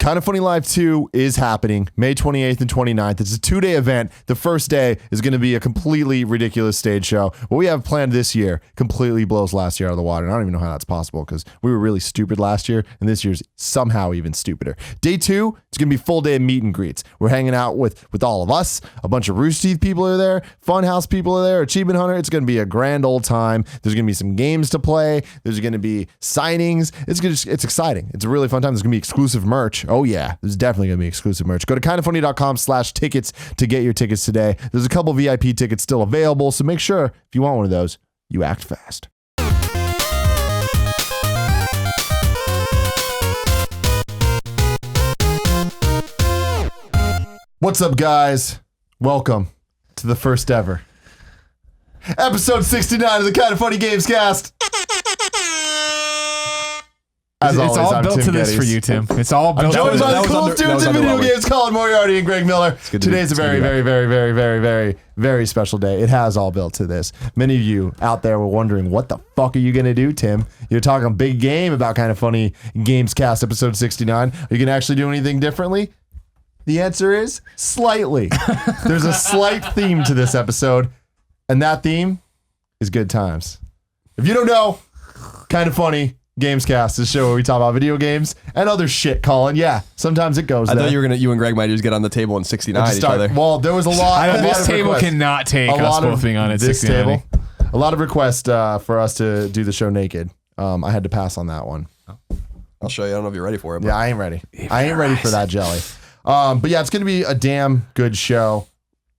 Kind of Funny Live 2 is happening May 28th and 29th. It's a 2-day event. The first day is going to be a completely ridiculous stage show. What we have planned this year completely blows last year out of the water. And I don't even know how that's possible because we were really stupid last year, and this year's somehow even stupider. Day 2, it's going to be a full day of meet and greets. We're hanging out with all of us. A bunch of Rooster Teeth people are there. Funhouse people are there. Achievement Hunter. It's going to be a grand old time. There's going to be some games to play. There's going to be signings. It's exciting. It's a really fun time. There's going to be exclusive merch. Oh yeah, there's definitely going to be exclusive merch. Go to kindoffunny.com/tickets to get your tickets today. There's a couple VIP tickets still available, so make sure if you want one of those, you act fast. What's up, guys? Welcome to the first ever episode 69 of the Kind of Funny Gamescast. As always, it's all I'm built Tim to this Gettys. for you, Tim. It's all built. I'm joined by the coolest dudes in video underwhelming. games, Colin Moriarty and Greg Miller. Today's a very special day. It has all built to this. Many of you out there were wondering, what the fuck are you going to do, Tim? You're talking a big game about Kind of Funny Gamescast episode 69. Are you going to actually do anything differently? The answer is slightly. There's a slight theme to this episode, and that theme is good times. If you don't know, Kind of Funny Gamescast is a show where we talk about video games and other shit, Colin. Yeah, sometimes it goes I there. thought you and Greg might just get on the table and 69 each other. Well, there was a lot. This table cannot take us both being on it. This 69. table. A lot of requests for us to do the show naked. I had to pass on that one. I'll show you. I don't know if you're ready for it. But Yeah, I ain't ready. I ain't ready for that jelly. But yeah, it's going to be a damn good show.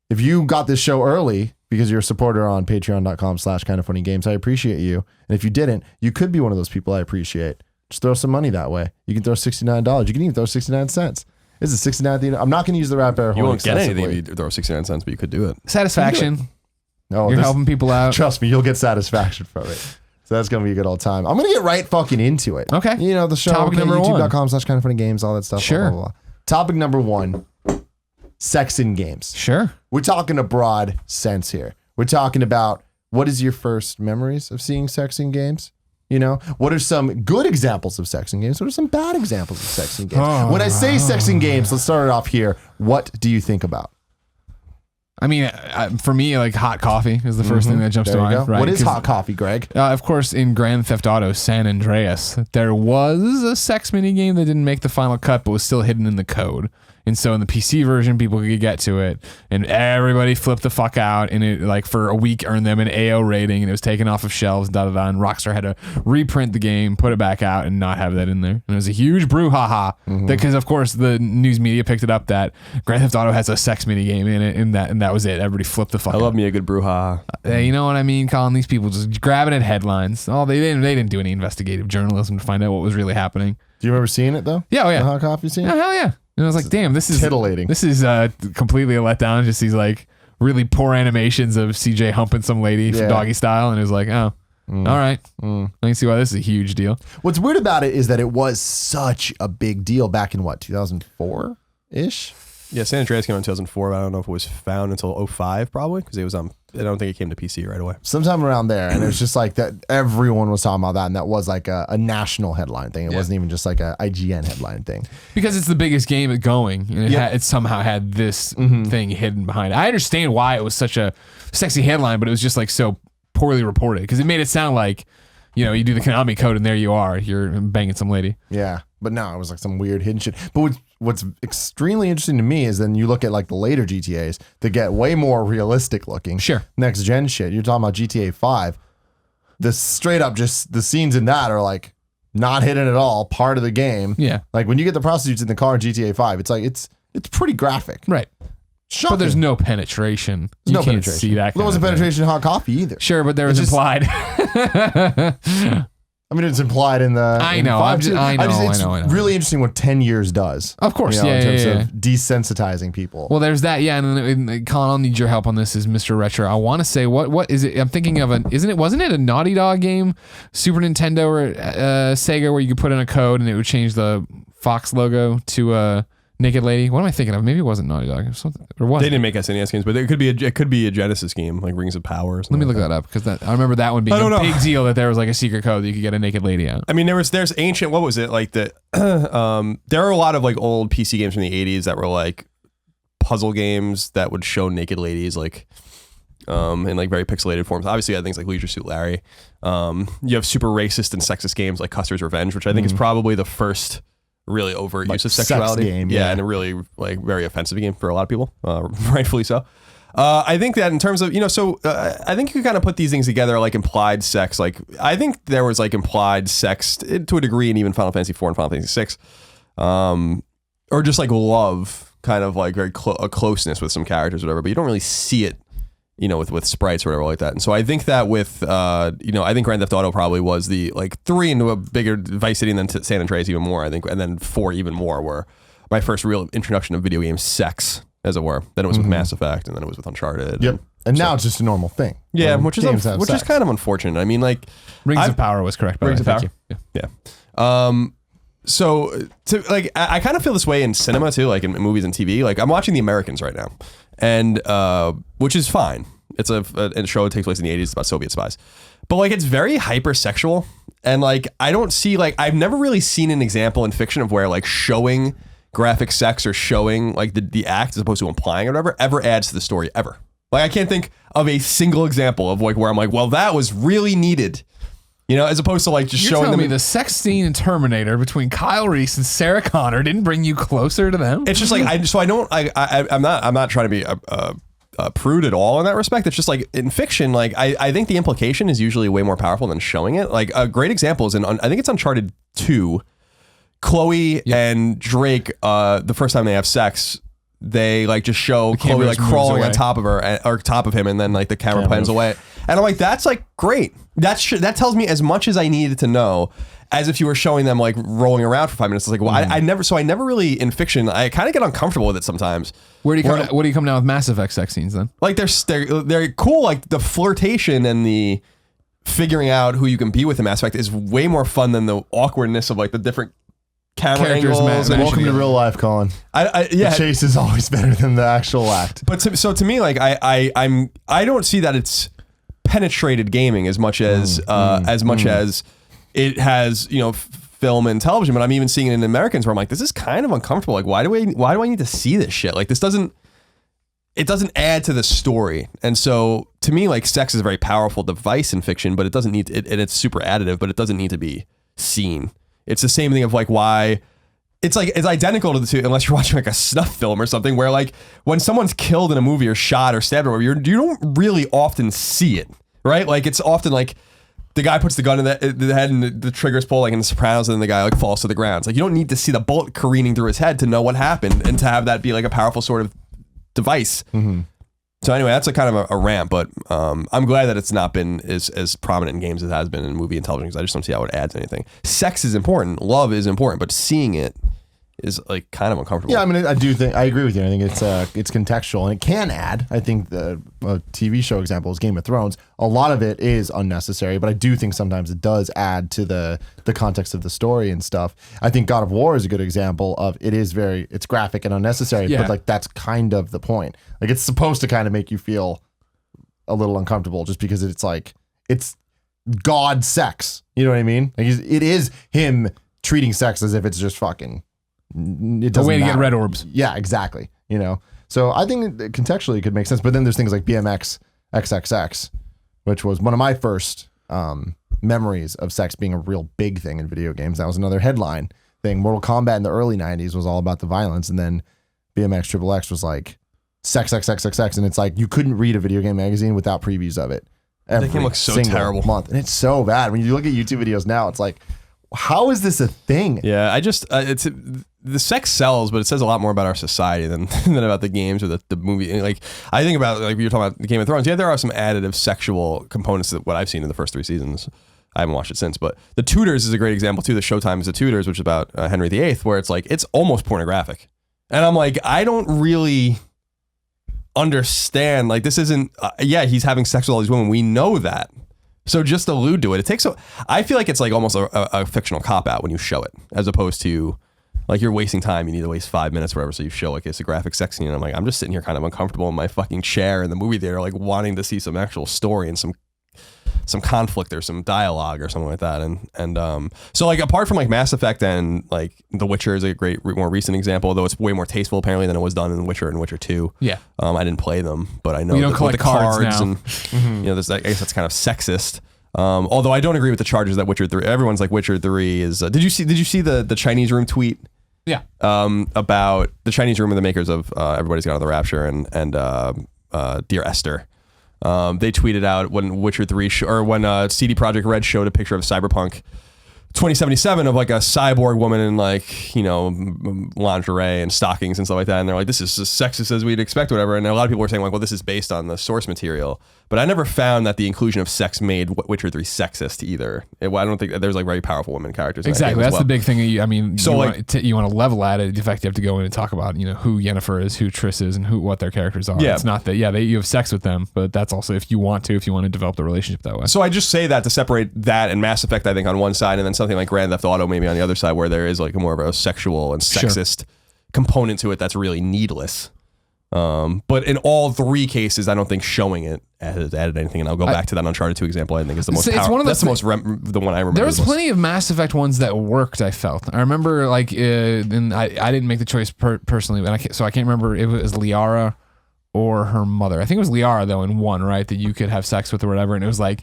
If you got this show early because you're a supporter on patreon.com/kindoffunnygames, I appreciate you. And if you didn't, you could be one of those people I appreciate. Just throw some money that way. You can throw $69. You can even throw 69 cents. This is 69. I'm not going to use the rap air horn. you won't get excessively. anything if you throw 69 cents, but you could do it. Satisfaction. No, You're helping people out. Trust me, you'll get satisfaction from it. So that's going to be a good old time. I'm going to get right fucking into it. Okay. You know, the show. Topic number one. YouTube.com/kindoffunnygames, all that stuff. Sure. Blah, blah, blah. Topic number 1, sex in games. Sure. We're talking a broad sense here. We're talking about what is your first memories of seeing sex in games? You know, what are some good examples of sex in games? What are some bad examples of sex in games? When I say sex in games, let's start it off here. What do you think about? I mean, for me, like hot coffee is the first thing that jumps to There you mind. go. Right? What is hot coffee, Greg? Of course, in Grand Theft Auto San Andreas, there was a sex mini game that didn't make the final cut, but was still hidden in the code. And so in the PC version, people could get to it, and everybody flipped the fuck out, and it, like, for a week, earned them an AO rating, and it was taken off of shelves, and Rockstar had to reprint the game, put it back out, and not have that in there. And it was a huge brouhaha, because, of course, the news media picked it up that Grand Theft Auto has a sex mini game in it, and that was it. Everybody flipped the fuck out. I love me a good brouhaha. You know what I mean, Colin? These people just grabbing at headlines. Oh, they didn't do any investigative journalism to find out what was really happening. Do you remember seeing it, though? Yeah, oh yeah. The hot coffee scene? Oh, hell yeah. And I was like, damn, this is titillating. This is completely a letdown. Just these like really poor animations of CJ humping some lady from doggy style. And it was like, oh, all right. I can see why this is a huge deal. What's weird about it is that it was such a big deal back in 2004-ish? Yeah, San Andreas came out in 2004, but I don't know if it was found until 05 probably, because it was I don't think it came to PC right away. Sometime around there, and it was just like that. Everyone was talking about that, and that was like a national headline thing. It wasn't even just like a IGN headline thing. Because it's the biggest game going, and it somehow had this thing hidden behind it. I understand why it was such a sexy headline, but it was just like so poorly reported, because it made it sound like, you know, you do the Konami code and there you are, you're banging some lady. Yeah, but no, it was like some weird hidden shit. But what's extremely interesting to me is then you look at like the later GTAs that get way more realistic looking. Sure. Next gen shit. You're talking about GTA 5. The straight up just the scenes in that are like not hidden at all, part of the game. Yeah. Like when you get the prostitutes in the car in GTA 5, it's like it's pretty graphic. Right. Shocking. But there's no penetration. There's no can't penetration. see that. There wasn't penetration in hot coffee either. Sure, but there was implied. I mean, it's implied in the. I know. It's really interesting what 10 years does. Of course, you know, yeah, in terms yeah. of desensitizing people. Well, there's that, yeah. And then, Colin, I'll need your help on this. Is Mr. Retro? I want to say what is it? I'm thinking of wasn't it a Naughty Dog game, Super Nintendo or Sega, where you could put in a code and it would change the Fox logo to Naked Lady. What am I thinking of? Maybe it wasn't Naughty Dog or something. Or was They didn't make SNES games, but it could be a Genesis game like Rings of Power. Or Let me look that up because I remember that one being a big deal that there was like a secret code that you could get a Naked Lady out. I mean, there's ancient. What was it like? There are a lot of like old PC games from the 80s that were like puzzle games that would show naked ladies like in like very pixelated forms. Obviously, you had things like Leisure Suit Larry. You have super racist and sexist games like Custer's Revenge, which I think is probably the first really overt use of sexuality. Game, and a really like very offensive game for a lot of people, rightfully so. I think that in terms of, I think you kind of put these things together like implied sex. Like I think there was like implied sex to a degree in even Final Fantasy 4 and Final Fantasy 6. Or just like love, kind of like very a closeness with some characters or whatever, but you don't really see it, with sprites or whatever like that. And so I think that with, I think Grand Theft Auto probably was the like 3 into a bigger Vice City and then San Andreas even more, I think, and then 4 even more were my first real introduction of video game sex, as it were. Then it was with Mass Effect, and then it was with Uncharted. Yep. And now it's just a normal thing. Yeah, which is kind of unfortunate. I mean, like Rings of Power was correct. Rings of Power. Yeah. So I kind of feel this way in cinema too, like in movies and TV. Like I'm watching The Americans right now, and which is fine. It's a show that takes place in the 80s. It's about Soviet spies, but like it's very hypersexual, and like I don't see like I've never really seen an example in fiction of where like showing graphic sex or showing like the act as opposed to implying or whatever ever adds to the story ever. Like I can't think of a single example of like where I'm like, well, that was really needed. As opposed to like just You're showing telling them. me the sex scene in Terminator between Kyle Reese and Sarah Connor didn't bring you closer to them? It's just like I'm not trying to be a prude at all in that respect. It's just like in fiction, like I think the implication is usually way more powerful than showing it. Like a great example is I think it's Uncharted 2. Chloe and Drake, the first time they have sex, they like just show Chloe like crawling on top of her or top of him, and then like the camera pans away. And I'm like, that's like great. That tells me as much as I needed to know, as if you were showing them like rolling around for 5 minutes. It's like, well, I never really in fiction. I kind of get uncomfortable with it sometimes. Where do you come down with Mass Effect sex scenes then? Like they're cool. Like the flirtation and the figuring out who you can be with in Mass Effect is way more fun than the awkwardness of like the different camera Characters angles. Welcome to real life, Colin. The chase is always better than the actual act. But to me, like I don't see that it's penetrated gaming as much as as it has film and television. But I'm even seeing it in Americans where I'm like, this is kind of uncomfortable. Like why do I need to see this shit? Like this doesn't add to the story. And so to me, like sex is a very powerful device in fiction, but it doesn't need and it's super additive, but it doesn't need to be seen. It's the same thing of like why it's identical to the two, unless you're watching like a snuff film or something where like when someone's killed in a movie or shot or stabbed or whatever, you don't really often see it, right? Like it's often like the guy puts the gun in the head and the trigger's pulled like in The Sopranos, and then the guy like falls to the ground. It's like you don't need to see the bullet careening through his head to know what happened and to have that be like a powerful sort of device. Mm-hmm. So anyway, that's a kind of a rant, but I'm glad that it's not been as prominent in games as it has been in movie and television, because I just don't see how it adds anything. Sex is important, love is important, but seeing it is like kind of uncomfortable. Yeah, I mean, I agree with you. I think it's contextual and it can add. I think the TV show example is Game of Thrones. A lot of it is unnecessary, but I do think sometimes it does add to the context of the story and stuff. I think God of War is a good example of it's graphic and unnecessary, but like that's kind of the point. Like it's supposed to kind of make you feel a little uncomfortable just because it's like it's God sex. You know what I mean? Like it is him treating sex as if it's just fucking. It doesn't a way to matter. get red orbs. Yeah, exactly. So I think contextually it could make sense. But then there's things like BMX XXX, which was one of my first memories of sex being a real big thing in video games. That was another headline thing. Mortal Kombat in the early 90s was all about the violence, and then BMX XXX was like sex, and it's like you couldn't read a video game magazine without previews of it. That game looks so terrible. Month, and it's so bad. When you look at YouTube videos now, it's like, how is this a thing? Yeah, I just the sex sells, but it says a lot more about our society than about the games or the movie. Like I think about like you're talking about the Game of Thrones. Yeah, there are some additive sexual components to what I've seen in the first 3 seasons. I haven't watched it since, but The Tudors is a great example too. The Showtime is The Tudors, which is about Henry VIII, where it's like it's almost pornographic, and I'm like, I don't really understand. Like this isn't. He's having sex with all these women. We know that. So just allude to it. I feel like it's like almost a fictional cop out when you show it, as opposed to Like, you're wasting time. You need to waste 5 minutes or whatever. So you show like it's a graphic sex scene. And I'm like, I'm just sitting here kind of uncomfortable in my fucking chair in the movie theater, like wanting to see some actual story and some conflict or some dialogue or something like that. And so like apart from like Mass Effect and like The Witcher is a great more recent example, though it's way more tasteful apparently than it was done in Witcher and Witcher 2. Yeah. I didn't play them, but I know You don't collect the cards now. and you know, I guess that's kind of sexist. Although I don't agree with the charges that Witcher 3. Everyone's like Witcher 3 is. Did you see the Chinese Room tweet? Yeah. About the Chinese Room and the makers of Everybody's Gone on the Rapture and Dear Esther. They tweeted out when Witcher 3 when CD Projekt Red showed a picture of Cyberpunk 2077 of like a cyborg woman in like, you know, lingerie and stockings and stuff like that. And they're like, this is as sexist as we'd expect, whatever. And a lot of people were saying like, well, this is based on the source material. But I never found that the inclusion of sex made Witcher 3 sexist either. I don't think there's like very powerful women characters. Exactly. That's the big thing. I mean, So you want to level at it. In fact, you have to go in and talk about, you know, who Yennefer is, who Triss is, and what their characters are. Yeah. It's not that, you have sex with them, but that's also if you want to develop the relationship that way. So I just say that to separate that and Mass Effect, I think, on one side, and then something like Grand Theft Auto maybe on the other side, where there is like more of a sexual and sexist component to it that's really needless. But in all three cases, I don't think showing it added anything. And I'll go back to that Uncharted 2 example. I think is the most powerful. That's the one I remember. There was plenty of Mass Effect ones that worked, I felt. I remember like, and I didn't make the choice personally, but so I can't remember if it was Liara or her mother. I think it was Liara though in one, right? That you could have sex with or whatever. And it was like,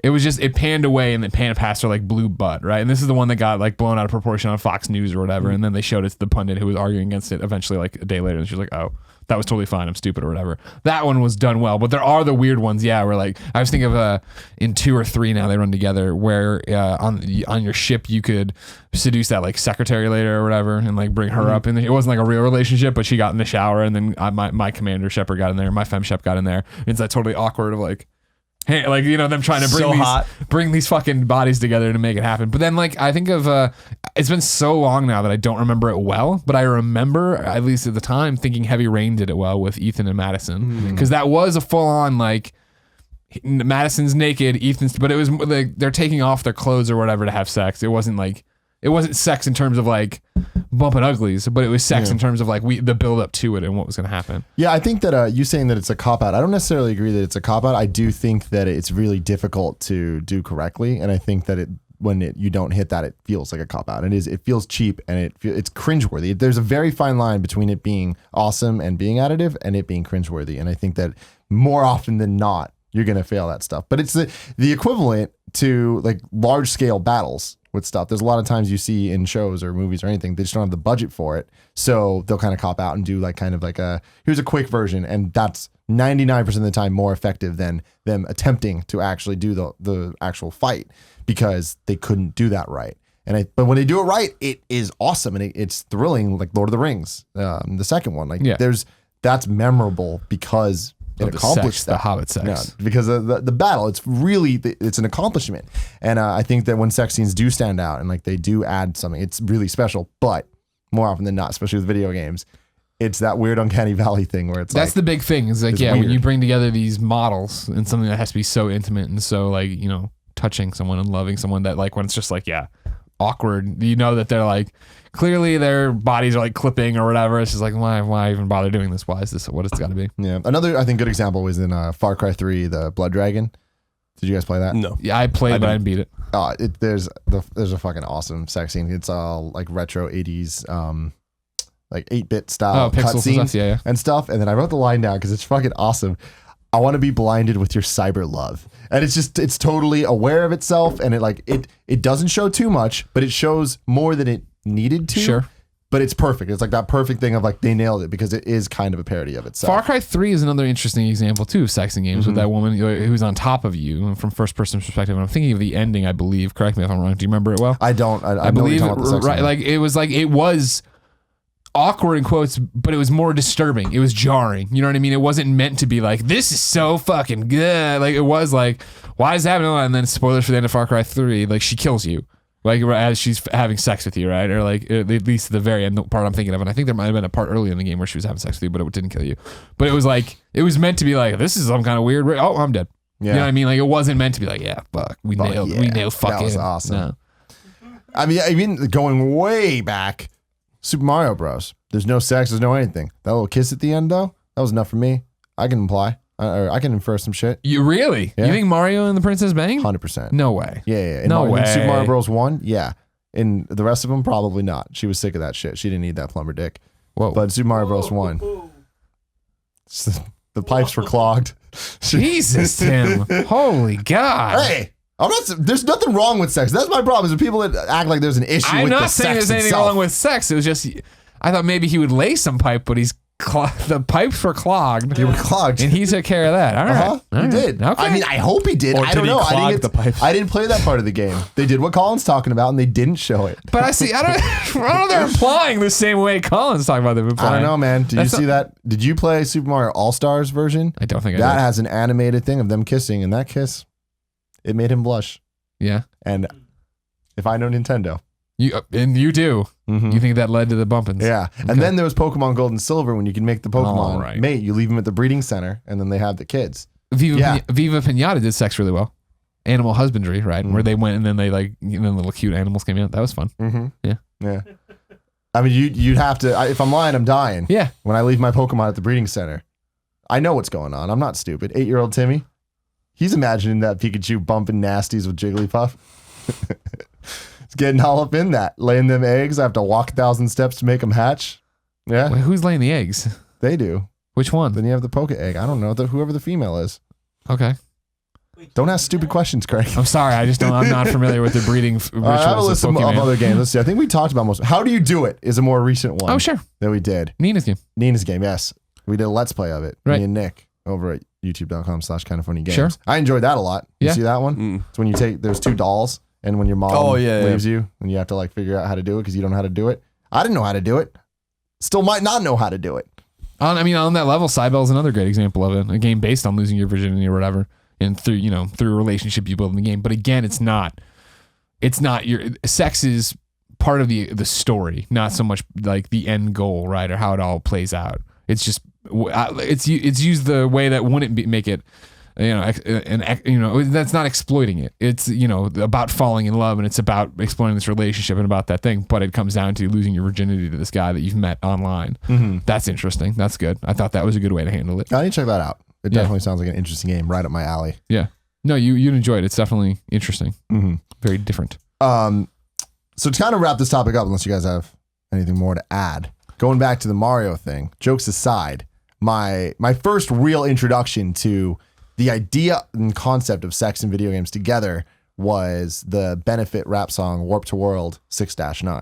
it panned away and it panned past her like blue butt, right? And this is the one that got like blown out of proportion on Fox News or whatever. And then they showed it to the pundit who was arguing against it eventually like a day later. And she was like, oh, that was totally fine. I'm stupid or whatever. That one was done well. But there are the weird ones, where like, I was thinking of in 2 or 3 now they run together where on your ship you could seduce that like secretary later or whatever and like bring her up. And it wasn't like a real relationship, but she got in the shower and then my commander Shepard got in there, my fem shep got in there. It's that totally awkward of like, hey, like, you know, them trying to bring these fucking bodies together to make it happen. But then, like, I think of, it's been so long now that I don't remember it well, but I remember, at least at the time, thinking Heavy Rain did it well with Ethan and Madison. Because that was a full-on, like, Madison's naked, Ethan's, but it was like, they're taking off their clothes or whatever to have sex. It wasn't sex in terms of, like, bumping uglies, but it was sex in terms of like the build up to it and what was going to happen. Yeah, I think that you saying that it's a cop out, I don't necessarily agree that it's a cop out. I do think that it's really difficult to do correctly, and I think that you don't hit that, it feels like a cop out. It feels cheap and it's cringeworthy. There's a very fine line between it being awesome and being additive and it being cringeworthy, and I think that more often than not you're going to fail that stuff. But it's the equivalent to like large scale battles with stuff. There's a lot of times you see in shows or movies or anything, they just don't have the budget for it. So they'll kind of cop out and do like kind of like here's a quick version. And that's 99% of the time more effective than them attempting to actually do the actual fight because they couldn't do that right. But when they do it right, it is awesome. And it's thrilling, like Lord of the Rings, the second one. Like that's memorable because it accomplished the Hobbit sex. Yeah, because of the battle, it's an accomplishment. And I think that when sex scenes do stand out and like they do add something, it's really special. But more often than not, especially with video games, it's that weird uncanny valley thing where that's the big thing. Is like when you bring together these models and something that has to be so intimate and so like, you know, touching someone and loving someone, that like when it's just like awkward, you know that they're like clearly their bodies are like clipping or whatever. It's just like, why even bother doing this? Why is this what it's got to be? Yeah. Another, I think, good example was in Far Cry 3, the Blood Dragon. Did you guys play that? No. Yeah, I played, but I didn't beat it. There's a fucking awesome sex scene. It's all like retro 80s, like 8-bit style cutscenes and stuff. And then I wrote the line down because it's fucking awesome. I want to be blinded with your cyber love. And it's totally aware of itself. And it doesn't show too much, but it shows more than it needed to. Sure. But it's perfect. It's like that perfect thing of like they nailed it because it is kind of a parody of itself. Far Cry 3 is another interesting example too of sex in games with that woman who's on top of you from first person perspective. And I'm thinking of the ending, I believe. Correct me if I'm wrong. Do you remember it well? I don't. I believe right. It was awkward in quotes, but it was more disturbing. It was jarring. You know what I mean? It wasn't meant to be like, this is so fucking good. Like it was like, why is that happening? And then spoilers for the end of Far Cry 3, like she kills you. Like as she's having sex with you, right? Or like at least the very end, the part I'm thinking of. And I think there might have been a part early in the game where she was having sex with you, but it didn't kill you. But it was like, it was meant to be like, this is some kind of weird, oh, I'm dead. Yeah. You know what I mean? Like it wasn't meant to be like, fuck, we nailed fucking. That was awesome. No. I mean, going way back Super Mario Bros. There's no sex, there's no anything. That little kiss at the end, though, that was enough for me. I can imply, or I can infer some shit. You really? Yeah. You think Mario and the Princess banged? 100%. No way. Yeah. In No way. In Super Mario Bros. 1, yeah. In the rest of them, probably not. She was sick of that shit. She didn't need that plumber dick. Whoa. But in Super Mario Bros. 1, the pipes were clogged. Jesus, Tim. Holy God. Hey, there's nothing wrong with sex. That's my problem, is when people that act like there's an issue I'm with the not saying sex there's anything itself. wrong with sex. It was just, I thought maybe he would lay some pipe, but the pipes were clogged. They were clogged. And he took care of that. All right. He All right. did. Okay. I mean, I hope he did. Or I don't did he know. clog the pipes? I didn't play that part of the game. They did what Colin's talking about, and they didn't show it. But I see, I don't know they're implying the same way Colin's talking about them implying. I don't know, man. Did you That's see that? Did you play Super Mario All-Stars version? I don't think I That did. has an animated thing of them kissing, and that kiss, it made him blush. Yeah. And if I know Nintendo. You do. Mhm. You think that led to the bumpins? Yeah. Okay. And then there was Pokemon Gold and Silver when you can make the Pokemon All right. mate. You leave them at the breeding center, and then they have the kids. Viva Pinata did sex really well. Animal husbandry, right? Where they went and then they little cute animals came out. That was fun. Mm-hmm. Yeah. I mean, you'd have to. If I'm lying, I'm dying. Yeah. When I leave my Pokemon at the breeding center, I know what's going on. I'm not stupid. 8-year-old Timmy, he's imagining that Pikachu bumping nasties with Jigglypuff. It's getting all up in that, laying them eggs. I have to walk 1,000 steps to make them hatch. Yeah, Wait, who's laying the eggs? they do. Which one? Then you have the Poke Egg. I don't know, whoever the female is. Okay. Don't ask stupid questions, Craig. I'm sorry. I'm not familiar with the breeding rituals I have a list of of Pokemon. other games. Let's see. I think we talked about most. How Do You Do It is a more recent one. Oh, sure. That we did. Nina's game. Nina's game, yes. We did a Let's Play of it. Right. Me and Nick over at youtube.com/kindoffunnygames. Sure. I enjoyed that a lot. You Yeah. see that one? Mm. It's when you there's 2 dolls, and when your mom leaves you, and you have to figure out how to do it because you don't know how to do it. I didn't know how to do it. Still might not know how to do it. On that level, Cybele's another great example of it. A game based on losing your virginity or whatever, and through a relationship you build in the game. But again, it's not your sex is part of the story, not so much like the end goal, right, or how it all plays out. It's just it's used the way that wouldn't make it. That's not exploiting it. It's about falling in love, and it's about exploring this relationship and about that thing. But it comes down to losing your virginity to this guy that you've met online. Mm-hmm. That's interesting. That's good. I thought that was a good way to handle it. I need to check that out. It Yeah. definitely sounds like an interesting game, right up my alley. Yeah. No, you'd enjoy it. It's definitely interesting. Mm-hmm. Very different. So to kind of wrap this topic up, unless you guys have anything more to add, going back to the Mario thing, jokes aside, my first real introduction to the idea and concept of sex and video games together was the benefit rap song Warp to World 6-9,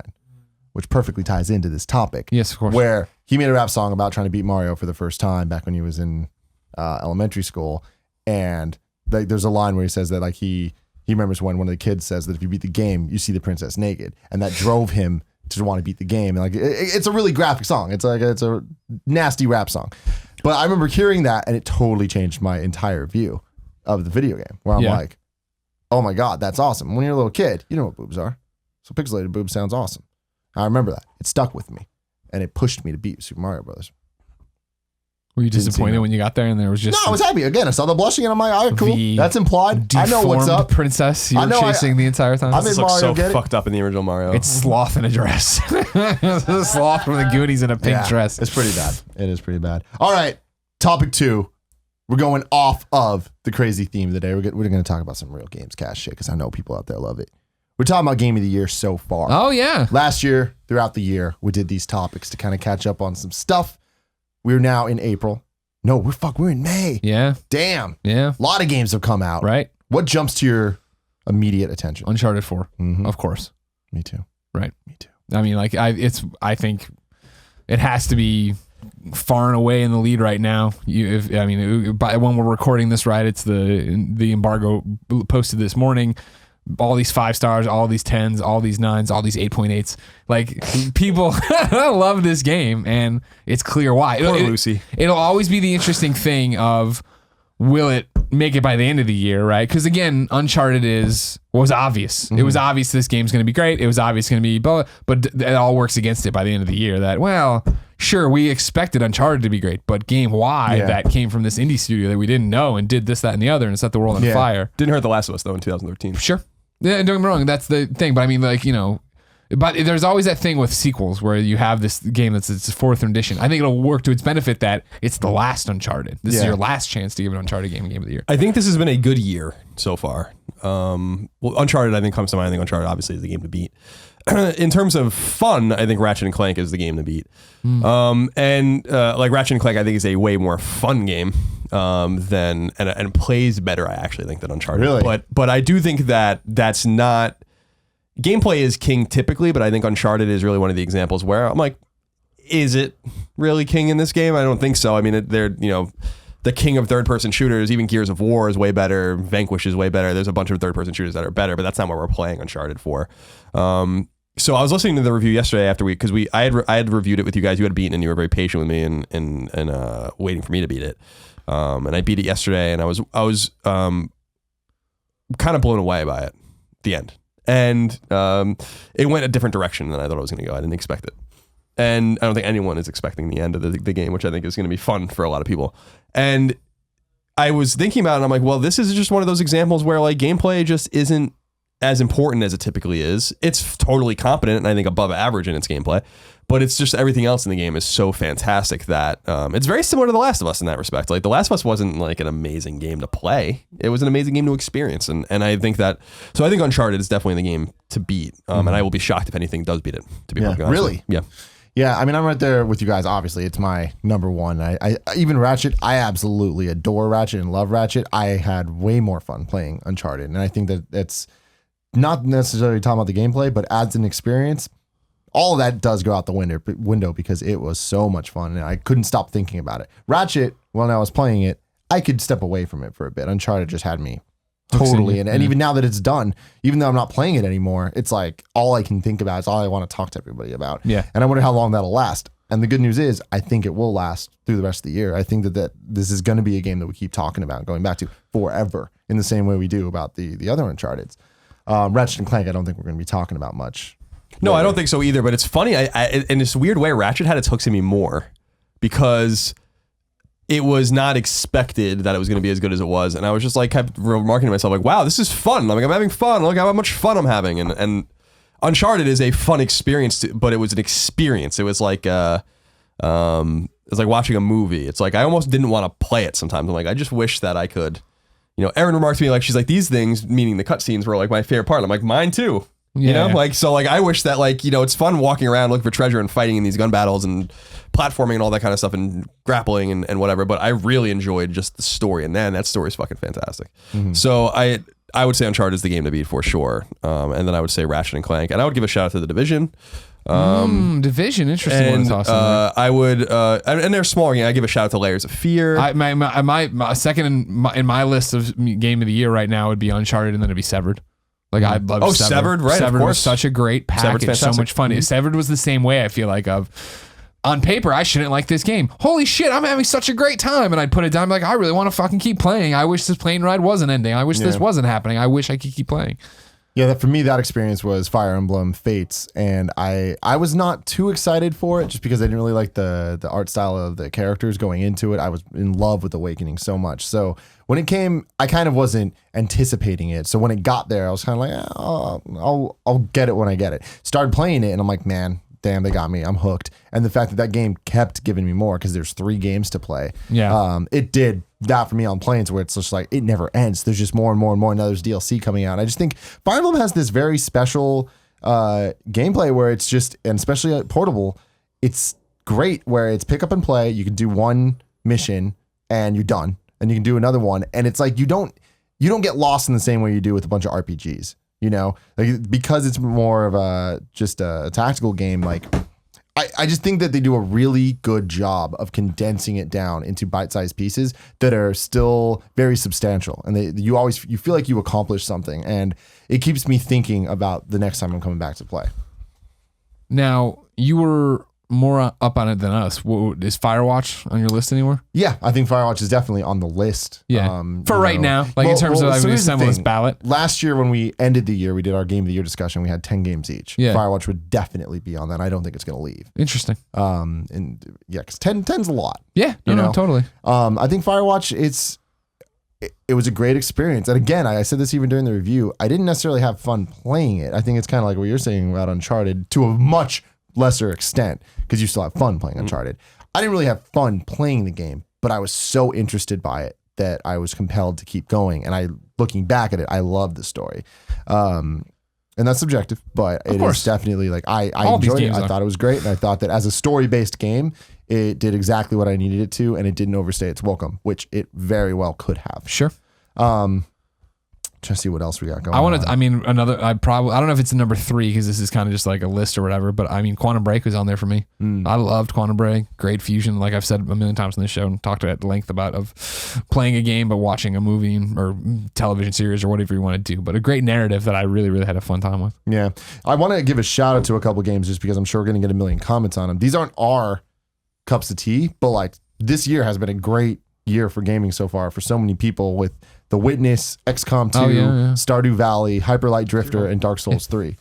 which perfectly ties into this topic. Yes, of course. Where he made a rap song about trying to beat Mario for the first time back when he was in elementary school. And there's a line where he says that he remembers when one of the kids says that if you beat the game, you see the princess naked. And that drove him to want to beat the game. And it's a really graphic song. It's a nasty rap song. But I remember hearing that, and it totally changed my entire view of the video game, where I'm like, oh my God, that's awesome. When you're a little kid, you know what boobs are. So pixelated boobs sounds awesome. I remember that. It stuck with me, and it pushed me to beat Super Mario Brothers. Were you Didn't see disappointed that. when you got there and there was just No, I was happy. Again, I saw the blushing, and I'm like, all right, cool. The That's implied. I know what's deformed up. princess you I were know, chasing the entire time? I'm This in looks Mario, so get it? fucked up in the original Mario. It's Sloth in a dress. It's a Sloth from the Goonies in a pink Yeah, dress. It's pretty bad. It is pretty bad. All right, topic 2. We're going off of the crazy theme of the day. We're going to talk about some real Gamescast shit because I know people out there love it. We're talking about Game of the Year so far. Oh, yeah. Last year, throughout the year, we did these topics to kind of catch up on some stuff. We're now in April. No, we're in May. Yeah. Damn. Yeah. A lot of games have come out. Right. What jumps to your immediate attention? Uncharted 4, Mhm. of course. Me too. Right. Me too. I mean, I think it has to be far and away in the lead right now. By when we're recording this, right, it's the embargo posted this morning. All these 5 stars, all these 10s, all these 9s, all these 8.8s. Like, people love this game, and it's clear why. Poor Lucy. It'll always be the interesting thing of, will it make it by the end of the year, right? Because again, Uncharted was obvious. Mm-hmm. It was obvious this game's going to be great. It was obvious going to be, but it all works against it by the end of the year. That, well, sure, we expected Uncharted to be great, but game Y that came from this indie studio that we didn't know and did this, that, and the other and set the world on fire. Didn't hurt The Last of Us though in 2013. Sure. Yeah, don't get me wrong. That's the thing. But I mean, But there's always that thing with sequels where you have this game that's its fourth edition. I think it'll work to its benefit that it's the last Uncharted. This is your last chance to give an Uncharted game of the year. I think this has been a good year so far. Well, Uncharted, I think, comes to mind. I think Uncharted obviously is the game to beat. In terms of fun, I think Ratchet and Clank is the game to beat. Like Ratchet and Clank, I think is a way more fun game and plays better. I actually think than Uncharted. Really? But I do think that's not. Gameplay is king typically, but I think Uncharted is really one of the examples where I'm like, is it really king in this game? I don't think so. I mean, they're the king of third-person shooters. Even Gears of War is way better. Vanquish is way better. There's a bunch of third-person shooters that are better, but that's not what we're playing Uncharted for. So I was listening to the review yesterday after because I had reviewed it with you guys. You had beaten, and you were very patient with me and waiting for me to beat it. And I beat it yesterday, and I was kind of blown away by it. At the end. And it went a different direction than I thought it was going to go. I didn't expect it. And I don't think anyone is expecting the end of the game, which I think is going to be fun for a lot of people. And I was thinking about it, and I'm like, well, this is just one of those examples where like gameplay just isn't as important as it typically is. It's totally competent, and I think above average in its gameplay. But it's just everything else in the game is so fantastic that it's very similar to The Last of Us in that respect. Like The Last of Us wasn't like an amazing game to play. It was an amazing game to experience. And I think so I think Uncharted is definitely the game to beat. And I will be shocked if anything does beat it, to be perfectly honest. Really? Yeah. Yeah, I mean, I'm right there with you guys. Obviously, it's my number one. I even Ratchet, I absolutely adore Ratchet and love Ratchet. I had way more fun playing Uncharted. And I think that it's not necessarily talking about the gameplay, but adds an experience. All of that does go out the window because it was so much fun and I couldn't stop thinking about it. Ratchet, when I was playing it, I could step away from it for a bit. Uncharted just had me totally in. And even now that it's done, even though I'm not playing it anymore, it's like all I can think about is all I want to talk to everybody about. Yeah. And I wonder how long that'll last. And the good news is I think it will last through the rest of the year. I think that this is going to be a game that we keep talking about, going back to forever in the same way we do about the other Uncharted's. Ratchet and Clank, I don't think we're going to be talking about much. No, I don't think so either. But it's funny. In this weird way, Ratchet had its hooks in me more because it was not expected that it was going to be as good as it was, and I was just like kept remarking to myself like, "Wow, this is fun! I'm having fun. Look how much fun I'm having." And Uncharted is a fun experience, but it was an experience. It was like it's like watching a movie. It's like I almost didn't want to play it sometimes. I'm like, I just wish that I could. Erin remarked to me like she's like these things, meaning the cutscenes, were like my favorite part. I'm like mine too. I wish that it's fun walking around looking for treasure and fighting in these gun battles and platforming and all that kind of stuff and grappling and whatever. But I really enjoyed just the story, and that story is fucking fantastic. Mm-hmm. So I would say Uncharted is the game to beat for sure. And then I would say Ratchet and Clank, and I would give a shout out to The Division. Division, interesting. And one awesome, I would, and they're smaller game. I give a shout out to Layers of Fear. My second in my list of game of the year right now would be Uncharted, and then it'd be Severed. Like I love Severed, right? Severed of course. was such a great package, so much fun. Mm-hmm. Severed was the same way. I feel like on paper, I shouldn't like this game. Holy shit, I'm having such a great time, and I'd put it down like I really want to fucking keep playing. I wish this plane ride wasn't ending. I wish this wasn't happening. I wish I could keep playing. Yeah, for me, that experience was Fire Emblem Fates, and I was not too excited for it just because I didn't really like the art style of the characters going into it. I was in love with Awakening so much. So when it came, I kind of wasn't anticipating it. So when it got there, I was kind of like, I'll get it when I get it. Started playing it, and I'm like, man, damn, they got me. I'm hooked. And the fact that game kept giving me more because there's 3 games to play. Yeah. It did that for me on Planes where it's just like, it never ends. There's just more and more and more. Now there's DLC coming out. I just think Fire Emblem has this very special gameplay where it's just, and especially portable, it's great where it's pick up and play. You can do one mission and you're done. And you can do another one. And it's like, you don't get lost in the same way you do with a bunch of RPGs. Like because it's more of just a tactical game. Like I just think that they do a really good job of condensing it down into bite-sized pieces that are still very substantial, and you feel like you accomplished something, and it keeps me thinking about the next time I'm coming back to play. Now you were more up on it than us. Is Firewatch on your list anymore? Yeah, I think Firewatch is definitely on the list. Yeah, for right now, in terms of this ballot. Last year when we ended the year, we did our game of the year discussion. We had 10 games each. Yeah. Firewatch would definitely be on that. I don't think it's going to leave. Interesting. And yeah, because 10's a lot. Yeah, totally. I think Firewatch, it was a great experience. And again, I said this even during the review, I didn't necessarily have fun playing it. I think it's kind of like what you're saying about Uncharted to a much lesser extent, because you still have fun playing Uncharted. I didn't really have fun playing the game, but I was so interested by it that I was compelled to keep going. And looking back at it, I love the story. And that's subjective, but it is definitely like I enjoyed it. I thought it was great. And I thought that as a story-based game, it did exactly what I needed it to, and it didn't overstay its welcome, which it very well could have. Sure. Trying to see what else we got going on. I don't know if it's number 3 because this is kind of just like a list or whatever, but I mean, Quantum Break was on there for me. I loved Quantum Break. Great fusion. Like I've said a million times on this show and talked at length about of playing a game, but watching a movie or television series or whatever you want to do, but a great narrative that I really, really had a fun time with. Yeah. I want to give a shout out to a couple games just because I'm sure we're going to get a million comments on them. These aren't our cups of tea, but like this year has been a great year for gaming so far for so many people with The Witness, XCOM 2, Stardew Valley, Hyper Light Drifter, and Dark Souls 3.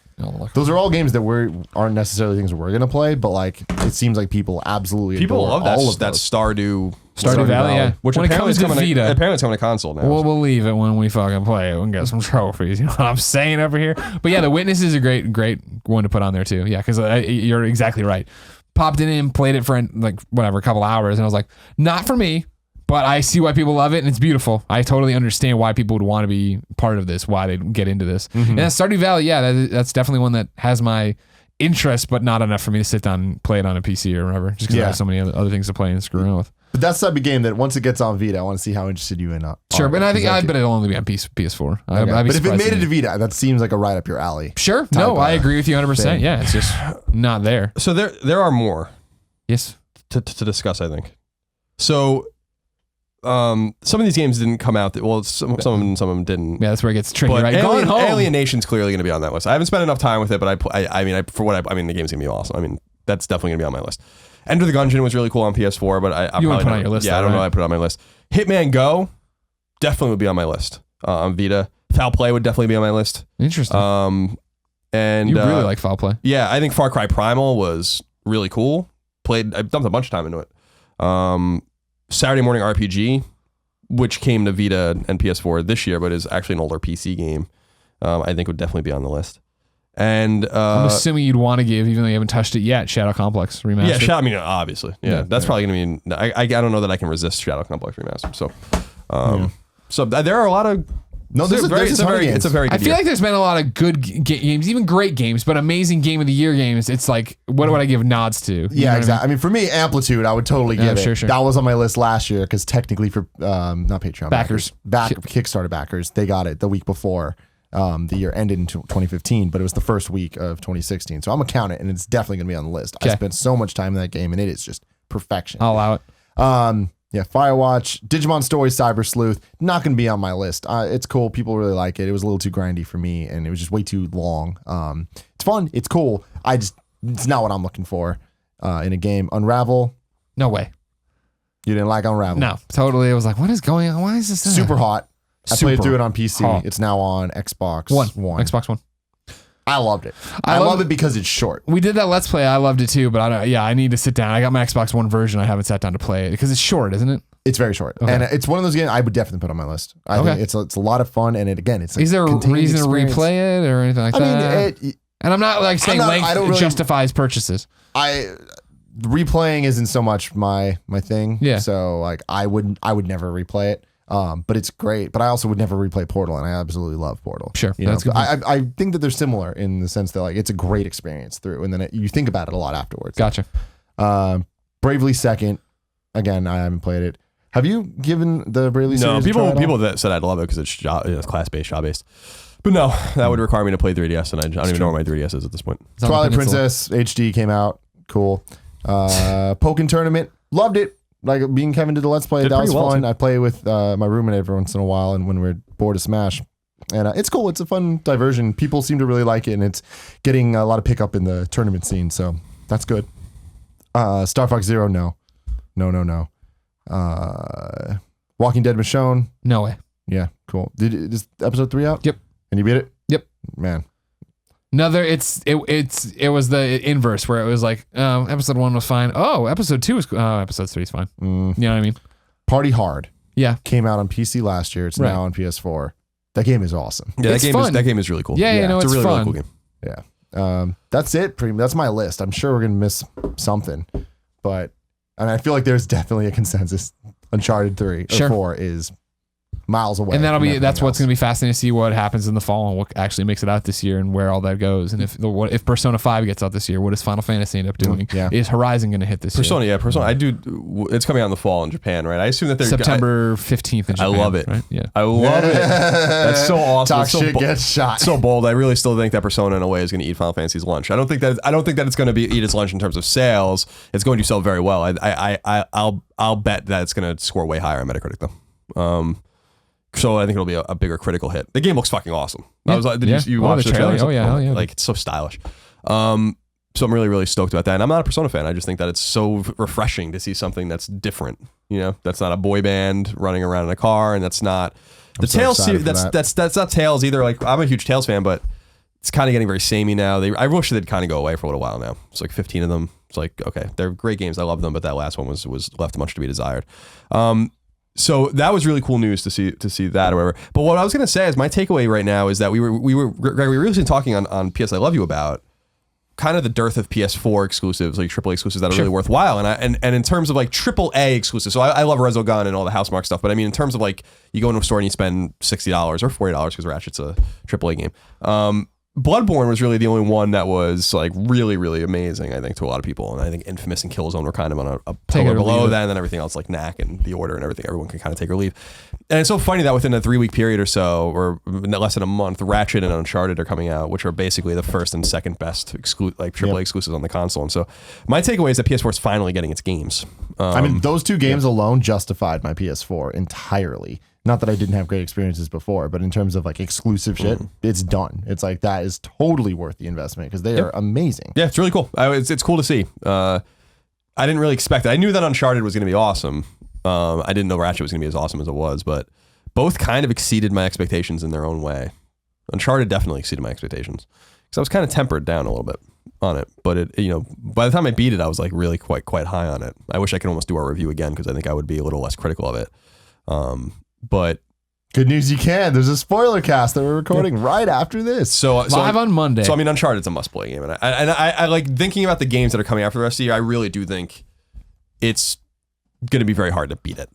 Those are all games that aren't necessarily things that we're gonna play, but like it seems like people absolutely adore love all of that those. Stardew Valley, yeah. Which when apparently it comes to Vita, apparently it's coming to console now. We'll believe it when we fucking play it and get some trophies. You know what I'm saying over here? But yeah, The Witness is a great one to put on there too. Yeah, because you're exactly right. Popped it in, played it for like whatever, a couple hours, and I was like, not for me. But I see why people love it, and it's beautiful. I totally understand why people would want to be part of this, why they get into this. And Stardew Valley, yeah, that's definitely one that has my interest, but not enough for me to sit down and play it on a PC or whatever, just because I have so many other things to play and screw around with. But that's the type of game that once it gets on Vita, I want to see how interested you in. Sure, but I bet it'll only be on PS4. Okay. But if it made it to Vita, that seems like a right up your alley. Sure, no, I agree with you 100%. Thing. Yeah, it's just not there. So there are more. Yes. To discuss, I think. So. Some of these games didn't come out. Some of them didn't. Yeah, that's where it gets tricky. But right, Alien Nation's clearly going to be on that list. I haven't spent enough time with it, but I mean, the game's gonna be awesome. I mean, that's definitely gonna be on my list. Enter the Gungeon was really cool on PS4, but I you probably put it on your list. Yeah, I don't know. I put it on my list. Hitman Go definitely would be on my list on Vita. Foul Play would definitely be on my list. Interesting. And you really like Foul Play? Yeah, I think Far Cry Primal was really cool. I dumped a bunch of time into it. Saturday Morning RPG, which came to Vita and PS4 this year, but is actually an older PC game, I think would definitely be on the list. And I'm assuming you'd want to give, even though you haven't touched it yet, Shadow Complex Remastered. Yeah, I mean, obviously. Yeah, that's probably going to be... I don't know that I can resist Shadow Complex Remastered. So, so there are a lot of... No, it's a very good I feel like there's been a lot of good games, even great games, but amazing Game of the Year games. It's like, what would I give nods to? Yeah, exactly. I mean, for me, Amplitude, I would totally give it. Sure. That was on my list last year because technically for, not Patreon backers, Kickstarter backers, they got it the week before the year ended in 2015, but it was the first week of 2016. So I'm going to count it, and it's definitely going to be on the list. I spent so much time in that game, and it is just perfection. I'll allow it. Yeah, Firewatch, Digimon Story, Cyber Sleuth, not going to be on my list. It's cool. People really like it. It was a little too grindy for me, and it was just way too long. It's fun. It's cool. It's not what I'm looking for in a game. Unravel. No way. You didn't like Unravel? No, totally. It was like, what is going on? Why is this super hot? I played through it on PC. Hot. It's now on Xbox One. Xbox One. I loved it. I love it because it's short. We did that Let's Play. I loved it too, but I need to sit down. I got my Xbox One version. I haven't sat down to play it because it's short, isn't it? It's very short. Okay. And it's one of those games I would definitely put on my list. I think it's a lot of fun, and it's is there a reason to replay it or anything like that? I mean, and I'm not like saying length justifies purchases. Replaying isn't so much my thing. Yeah. So like I would never replay it. But it's great. But I also would never replay Portal, and I absolutely love Portal. Sure, that's good. I think that they're similar in the sense that like it's a great experience through, and then you think about it a lot afterwards. Gotcha. Bravely Second. Again, I haven't played it. Have you given the Bravely series a try? No, people that said I'd love it because it's class-based, job-based. But no, that would require me to play 3DS, and I don't even know where my 3DS is at this point. Twilight Princess HD came out. Cool. Pokken Tournament. Loved it. Like being Kevin did the Let's Play. That was fun. I play with my roommate every once in a while, and when we're bored of Smash. And it's cool. It's a fun diversion. People seem to really like it, and it's getting a lot of pickup in the tournament scene, so that's good. Star Fox Zero, no. Walking Dead Michonne. No way. Yeah, cool. Is episode 3 out? Yep. And you beat it? Yep. Man. It was the inverse where it was like episode 1 was fine. Oh, episode 2 was episode 3 is fine. You know what I mean? Party Hard. Yeah. Came out on PC last year. It's now on PS4. That game is awesome. Yeah, It's that game is really cool. Yeah, it's a really, fun. really cool game. Yeah. That's it. That's my list. I'm sure we're going to miss something. But I feel like there's definitely a consensus. Uncharted 3 or 4 is miles away. And that's what's going going to be fascinating to see what happens in the fall and what actually makes it out this year and where all that goes. And if Persona 5 gets out this year, what does Final Fantasy end up doing? Yeah. Is Horizon going to hit this year? Persona. It's coming out in the fall in Japan, right? I assume that they're September 15th in Japan. I love it. Right? Yeah. I love it. That's so awesome. Talk It's so shit, get shot. So bold. I really still think that Persona in a way is going to eat Final Fantasy's lunch. I don't think that it's going to eat its lunch in terms of sales. It's going to sell very well. I'll bet that it's going to score way higher on Metacritic though. So I think it'll be a bigger critical hit. The game looks fucking awesome. Yeah. I was like, did you watch the trailer? Oh yeah, hell yeah. Like it's so stylish. So I'm really, really stoked about that. And I'm not a Persona fan. I just think that it's so refreshing to see something that's different. You know, that's not a boy band running around in a car, and that's not the Tales series. That's not Tales either. Like I'm a huge Tales fan, but it's kind of getting very samey now. I wish they'd kind of go away for a little while now. It's like 15 of them. It's like, okay, they're great games. I love them, but that last one was left much to be desired. So that was really cool news to see that or whatever. But what I was going to say is my takeaway right now is that we were recently talking on PS I Love You about kind of the dearth of PS4 exclusives, like AAA exclusives that are really worthwhile. And in terms of like AAA exclusives, so I love Resogun and all the Housemarque stuff, but I mean in terms of like you go into a store and you spend $60 or $40 because Ratchet's a AAA game. Bloodborne was really the only one that was like really, really amazing, I think, to a lot of people. And I think Infamous and Killzone were kind of on a pillar below that, and then everything else like Knack and The Order and everything, everyone can kind of take or leave. And it's so funny that within a 3-week period or so, or less than a month, Ratchet and Uncharted are coming out, which are basically the first and second best AAA exclusives on the console. And so my takeaway is that PS4 is finally getting its games. I mean, those two games alone justified my PS4 entirely. Not that I didn't have great experiences before, but in terms of like exclusive shit, it's done. It's like that is totally worth the investment because they are amazing. Yeah, it's really cool. It's cool to see. I didn't really expect it. I knew that Uncharted was going to be awesome. I didn't know Ratchet was going to be as awesome as it was, but both kind of exceeded my expectations in their own way. Uncharted definitely exceeded my expectations because I was kind of tempered down a little bit on it, but it, by the time I beat it, I was like really quite high on it. I wish I could almost do our review again because I think I would be a little less critical of it. But good news, you can. There's a spoiler cast that we're recording right after this. So live on Monday. So I mean, Uncharted's a must-play game, and I like thinking about the games that are coming out for the rest of the year. I really do think it's going to be very hard to beat it.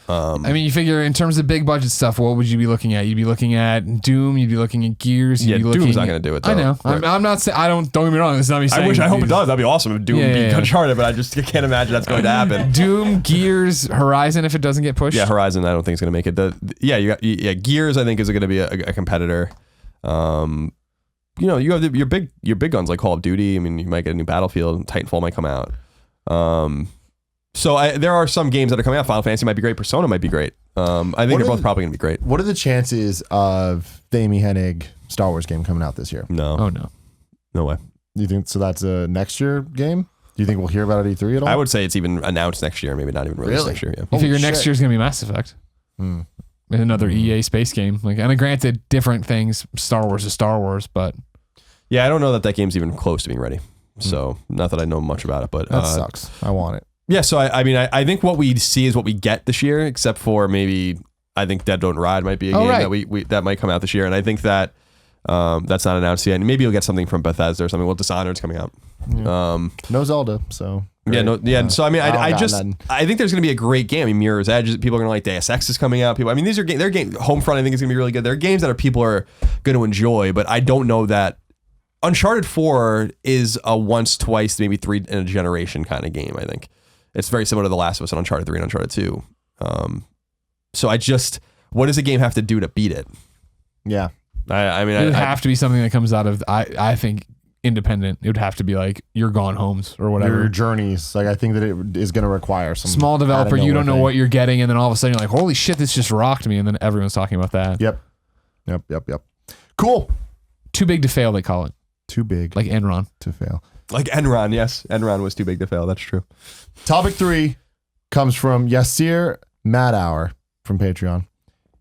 I mean, you figure in terms of big budget stuff, what would you be looking at? You'd be looking at Doom. You'd be looking at Gears. You'd be looking Doom's not going to do it. Though. I know. Right. I'm not saying. Don't get me wrong. This is not me saying. I hope it does. That'd be awesome if Doom beat Uncharted, but I just can't imagine that's going to happen. Doom, Gears, Horizon. If it doesn't get pushed. Yeah, Horizon. I don't think it's going to make it. Gears. I think is going to be a competitor. You have your big guns like Call of Duty. I mean, you might get a new Battlefield. Titanfall might come out. So there are some games that are coming out. Final Fantasy might be great. Persona might be great. I think they're both probably going to be great. What are the chances of the Amy Hennig Star Wars game coming out this year? No. Oh, no. No way. Do you think so? That's a next year game? Do you think we'll hear about it at E3 at all? I would say it's even announced next year, maybe not even released next year. Yeah. You figure next year's going to be Mass Effect. Another EA space game. And granted, different things. Star Wars is Star Wars, but... Yeah, I don't know that game's even close to being ready. So, not that I know much about it, but... That sucks. I want it. Yeah, so I think what we see is what we get this year, except for maybe I think Dead Don't Ride might be a game that that might come out this year, and I think that that's not announced yet. And maybe you'll get something from Bethesda or something. Well, Dishonored's coming out. Yeah. No Zelda, so great. So I mean, I think there's going to be a great game. I mean, Mirror's Edge. People are going to like Deus Ex is coming out. People, I mean, these are their game. Homefront, I think is going to be really good. They're games that people are going to enjoy, but I don't know that. Uncharted 4 is a once, twice, maybe 3 in a generation kind of game. I think. It's very similar to The Last of Us and Uncharted 3 and Uncharted 2. So what does a game have to do to beat it? Yeah. I mean, it would have to be something that comes out of, I think, independent. It would have to be like your Gone Homes or whatever. Your journeys. Like, I think that it is going to require some small developer. You don't know what you're getting. And then all of a sudden you're like, holy shit, this just rocked me. And then everyone's talking about that. Yep. Cool. Too big to fail, they call it. Too big. Like Enron. To fail. Like Enron, yes. Enron was too big to fail. That's true. Topic 3 comes from Yasir Madhour from Patreon.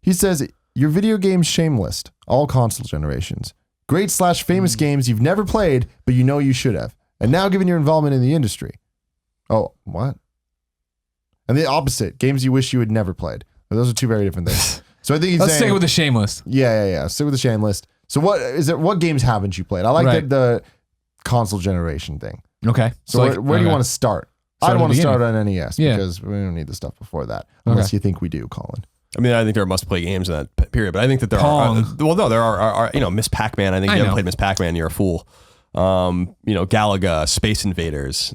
He says, your video game shame list, all console generations. Great/famous games you've never played, but you know you should have. And now given your involvement in the industry. Oh, what? And the opposite, games you wish you had never played. Those are two very different things. So I think he's Let's saying, stick with the shame list. Yeah. Stick with the shame list. So what games haven't you played? I like Right. the console generation thing. Okay. So where do you want to start? Start I at want the to start beginning. on NES Yeah. because we don't need the stuff before that. Unless you think we do, Colin. I mean, I think there are must-play games in that period, but I think that there are. Well, no, there are. Miss Pac-Man. I think if you haven't played Miss Pac-Man, you're a fool. Galaga, Space Invaders.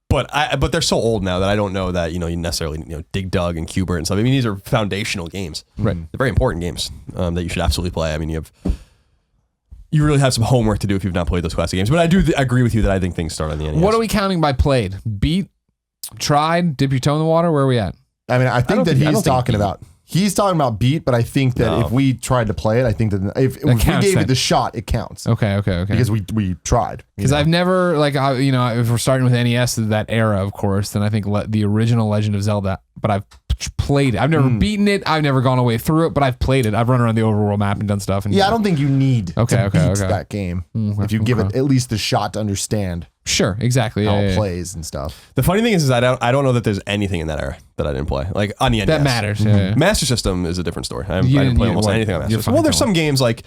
But they're so old now that I don't know that you necessarily Dig Dug and Cubert and stuff. I mean, these are foundational games. Right. They're very important games that you should absolutely play. I mean, you really have some homework to do if you've not played those classic games. But I do agree with you that I think things start on the NES. What are we counting by played? Beat, tried, dip your toe in the water? Where are we at? I mean, I think he's talking about beat, but I think that if we tried to play it, I think that if we gave it the shot, it counts. Okay. Because we tried. Because I've never if we're starting with NES, that era, of course, then I think the original Legend of Zelda. But I've played it. I've never beaten it. I've never gone away through it, but I've played it. I've run around the overworld map and done stuff. And I don't think you need to beat that game if you give it at least the shot to understand. Sure, exactly. How it plays and stuff. The funny thing is I don't know that there's anything in that era that I didn't play. Like on the NES. That matters. Yeah. Master System is a different story. I didn't play almost anything on Master System. Well, there's some games like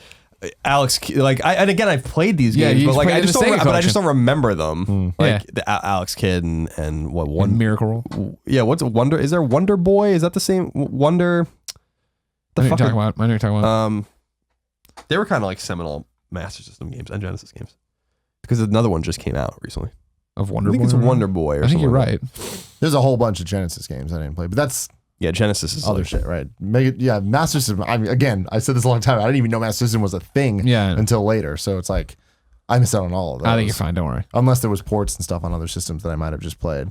and again I've played these games, but I just don't remember them. The Alex Kidd and what one Miracle Roll. Yeah, what's Wonder? Is there Wonder Boy? Is that the same Wonder? I know you're talking about. They were kind of like seminal Master System games and Genesis games because another one just came out recently. Of Wonder Boy. I think it's Wonder Boy or something. I think you're right. There's a whole bunch of Genesis games I didn't play, but that's Genesis is other shit, right? Master System. I mean, again, I said this a long time. I didn't even know Master System was a thing until later. So it's like I missed out on all of those. I think you're fine. Don't worry. Unless there was ports and stuff on other systems that I might have just played.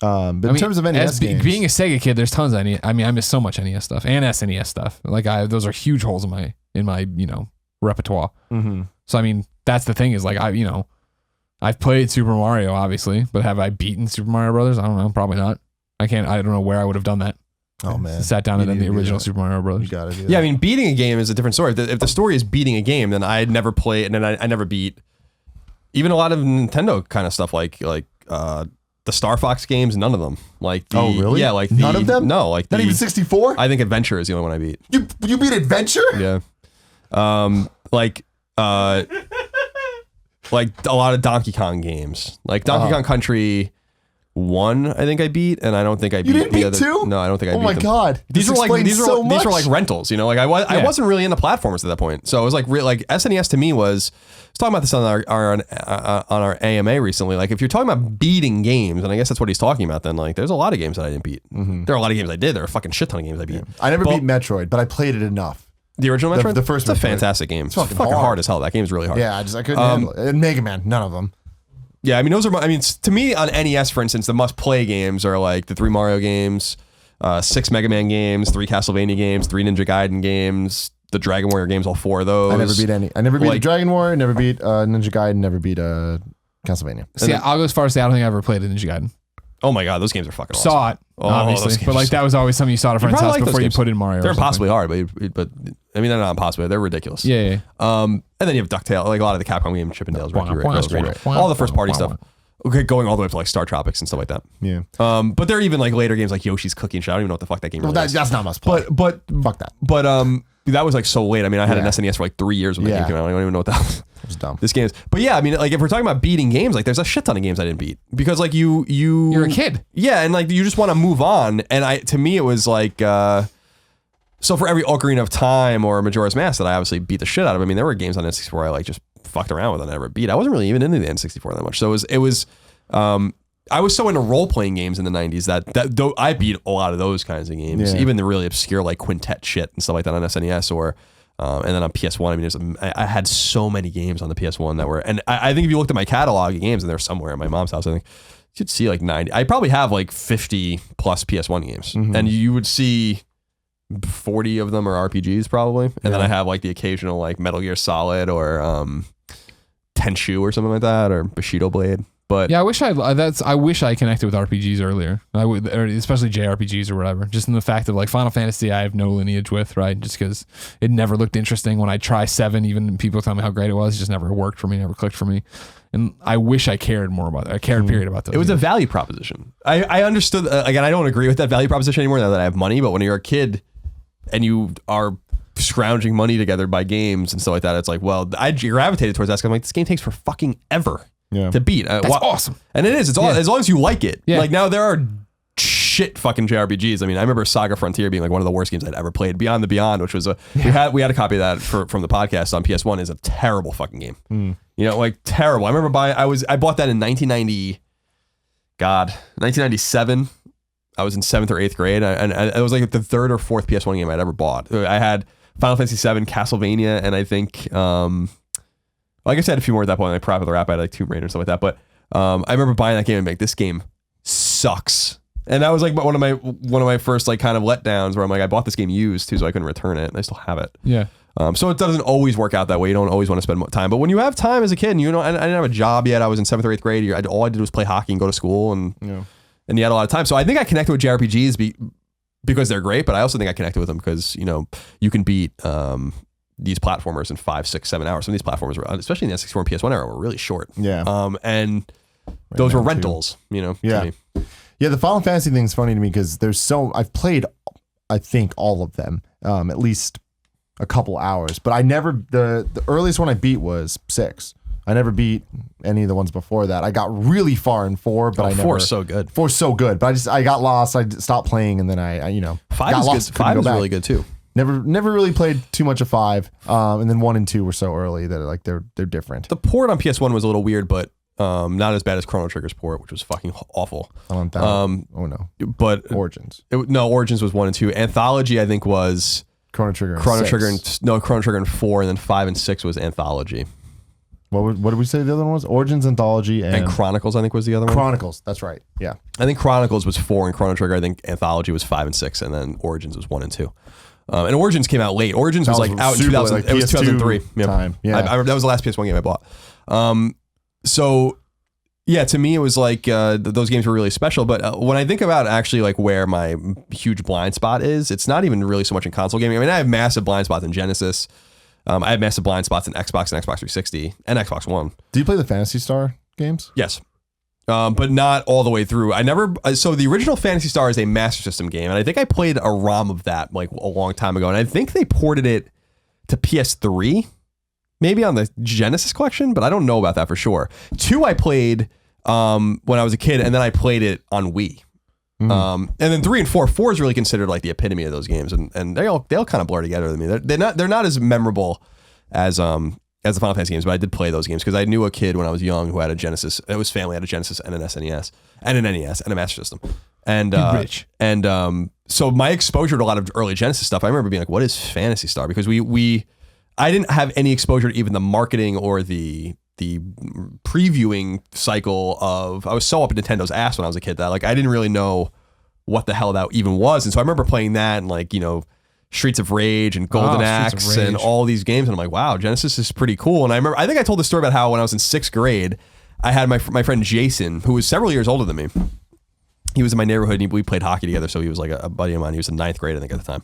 But in terms of NES games, being a Sega kid, there's tons of NES. I mean, I miss so much NES stuff and SNES stuff. Like those are huge holes in my repertoire. Mm-hmm. So I mean, that's the thing is like I've played Super Mario obviously, but have I beaten Super Mario Brothers? I don't know. Probably not. I don't know where I would have done that. Oh man, sat down and done the original Super Mario Brothers. You gotta do that. Yeah, I mean, beating a game is a different story. If the story is beating a game, then I never played, and then I never beat even a lot of Nintendo kind of stuff like the Star Fox games. None of them. Oh really? Yeah, none of them. No, not even 64. I think Adventure is the only one I beat. You beat Adventure? Yeah. Like a lot of Donkey Kong games, like Donkey Kong Country 1, I think I beat, and I don't think I beat. You didn't the beat other 2? No, I don't think I beat. Oh my them. god! These are like rentals. I wasn't really into platformers at that point, so it was like SNES to me was. I was talking about this on our AMA recently. Like if you're talking about beating games, and I guess that's what he's talking about, then like there's a lot of games that I didn't beat. Mm-hmm. There are a lot of games I did. There are a fucking shit ton of games I beat. Yeah. I never beat Metroid, but I played it enough. The original Metroid? The first It's a Metroid. fantastic game. It's fucking hard. hard as hell. That game's really hard. Yeah, I couldn't handle it. And Mega Man, none of them. Yeah, I mean, to me on NES, for instance, the must-play games are like the 3 Mario games, 6 Mega Man games, 3 Castlevania games, 3 Ninja Gaiden games, the Dragon Warrior games, all 4 of those. I never beat any. I never beat the Dragon Warrior, never beat Ninja Gaiden, never beat Castlevania. See, I'll go as far as to say I don't think I ever played a Ninja Gaiden. Oh my god, those games are fucking awesome. Saw it, obviously, but like that was always something you saw at a friend's house before you put in Mario. They're impossibly hard, but I mean they're not impossible. They're ridiculous. Yeah. And then you have DuckTales, like a lot of the Capcom games, Chippendales, all the first party stuff. Okay, going all the way up to like Star Tropics and stuff like that. Yeah. But there are even like later games like Yoshi's Cookie and shit. I don't even know what the fuck that game is. That's not must play. But fuck that. But that was like so late. I mean, I had an SNES for like 3 years when that game came out. I don't even know what that was. It was dumb. This game is. But yeah, I mean, like if we're talking about beating games, like there's a shit ton of games I didn't beat because like you're a kid. Yeah, and like you just want to move on. And to me it was like so for every Ocarina of Time or Majora's Mask that I obviously beat the shit out of. I mean, there were games on N64 I like just fucked around with and I never beat. I wasn't really even into the N64 that much. So it was I was so into role-playing games in the 90s that though I beat a lot of those kinds of games, even the really obscure like Quintet shit and stuff like that on SNES or and then on PS1. I mean, I had so many games on the PS1 that were, and I think if you looked at my catalog of games, and they're somewhere at my mom's house, I think you'd see like 90. I probably have like 50 plus PS1 games, and you would see 40 of them are RPGs probably, and then I have like the occasional like Metal Gear Solid or Tenchu or something like that, or Bushido Blade. But Yeah, I wish I connected with RPGs earlier. I would, or especially JRPGs or whatever. Just in the fact of like Final Fantasy, I have no lineage with, right? Just because it never looked interesting. When I try 7, even people tell me how great it was, it just never worked for me, never clicked for me. And I wish I cared more about it. I cared period about those. it was a value proposition. I understood. Again, I don't agree with that value proposition anymore now that I have money. But when you're a kid and you are scrounging money together by games and stuff like that, it's like, well, I gravitated towards that. I'm like, this game takes for fucking ever. Yeah. To beat. That's awesome. And it is. It's all as long as you like it. Yeah. Like now there are shit fucking JRPGs. I mean, I remember Saga Frontier being like one of the worst games I'd ever played. Beyond the Beyond, which was we had a copy of that from the podcast on PS1, is a terrible fucking game. You know, like terrible. I remember I bought that in 1997. I was in 7th or 8th grade, and it was like the 3rd or 4th PS1 game I'd ever bought. I had Final Fantasy 7, Castlevania, and I think like I said, a few more at that point, like Private the Rap, I had like Tomb Raider and stuff like that. But I remember buying that game and like, this game sucks. And that was like one of my first like kind of letdowns where I'm like, I bought this game used too, so I couldn't return it, and I still have it. Yeah. So it doesn't always work out that way. You don't always want to spend time. But when you have time as a kid, and you know, I didn't have a job yet. I was in 7th or 8th grade. All I did was play hockey and go to school, and you had a lot of time. So I think I connected with JRPGs because they're great, but I also think I connected with them because, you know, you can beat these platformers in 5, 6, 7 hours. Some of these platformers were, especially in the N64 and PS1 era, were really short. Yeah. And those were rentals, you know. Yeah. To me. Yeah, the Final Fantasy thing is funny to me because I've played, I think, all of them, at least a couple hours, but I never, the earliest one I beat was 6. I never beat any of the ones before that. I got really far in 4, but I never. 4's so good. 4's so good, but I got lost. I stopped playing, and then I 5 got is lost. good. 5 is really good too. Never really played too much of 5, and then 1 and 2 were so early that like they're different. The port on PS1 was a little weird, but not as bad as Chrono Trigger's port, which was fucking awful. Oh no, but Origins. Origins was 1 and 2. Anthology, I think, was Chrono Trigger. And Chrono 6. Trigger Chrono Trigger and 4, and then 5 and 6 was Anthology. What did we say the other one was? Origins, Anthology, and Chronicles, I think, was the other one. Chronicles. That's right. Yeah. I think Chronicles was 4 and Chrono Trigger. I think Anthology was 5 and 6, and then Origins was 1 and 2. And Origins came out late. Origins was like out in 2000. Like it was 2003. Time. Yeah. That was the last PS1 game I bought. So yeah, to me it was like those games were really special. But when I think about actually like where my huge blind spot is, it's not even really so much in console gaming. I mean, I have massive blind spots in Genesis. I have massive blind spots in Xbox and Xbox 360 and Xbox One. Do you play the Phantasy Star games? Yes. But not all the way through. So the original Phantasy Star is a Master System game, and I think I played a ROM of that like a long time ago, and I think they ported it to PS3, maybe on the Genesis collection, but I don't know about that for sure. 2 I played when I was a kid, and then I played it on Wii. And then 3 and 4 is really considered like the epitome of those games, and they all kind of blur together with me. They're not as memorable as the Final Fantasy games, but I did play those games because I knew a kid when I was young who had a Genesis. His family had a Genesis and an SNES and an NES and a Master System. And rich. And so my exposure to a lot of early Genesis stuff, I remember being like, "What is Phantasy Star?" Because I didn't have any exposure to even the marketing or the previewing cycle of. I was so up in Nintendo's ass when I was a kid that like I didn't really know what the hell that even was. And so I remember playing that and like, you know, Streets of Rage and Golden Axe and all these games, and I'm like, wow, Genesis is pretty cool. And I think I told the story about how when I was in 6th grade, I had my friend Jason, who was several years older than me. He was in my neighborhood and we played hockey together, so he was like a buddy of mine. He was in 9th grade, I think, at the time.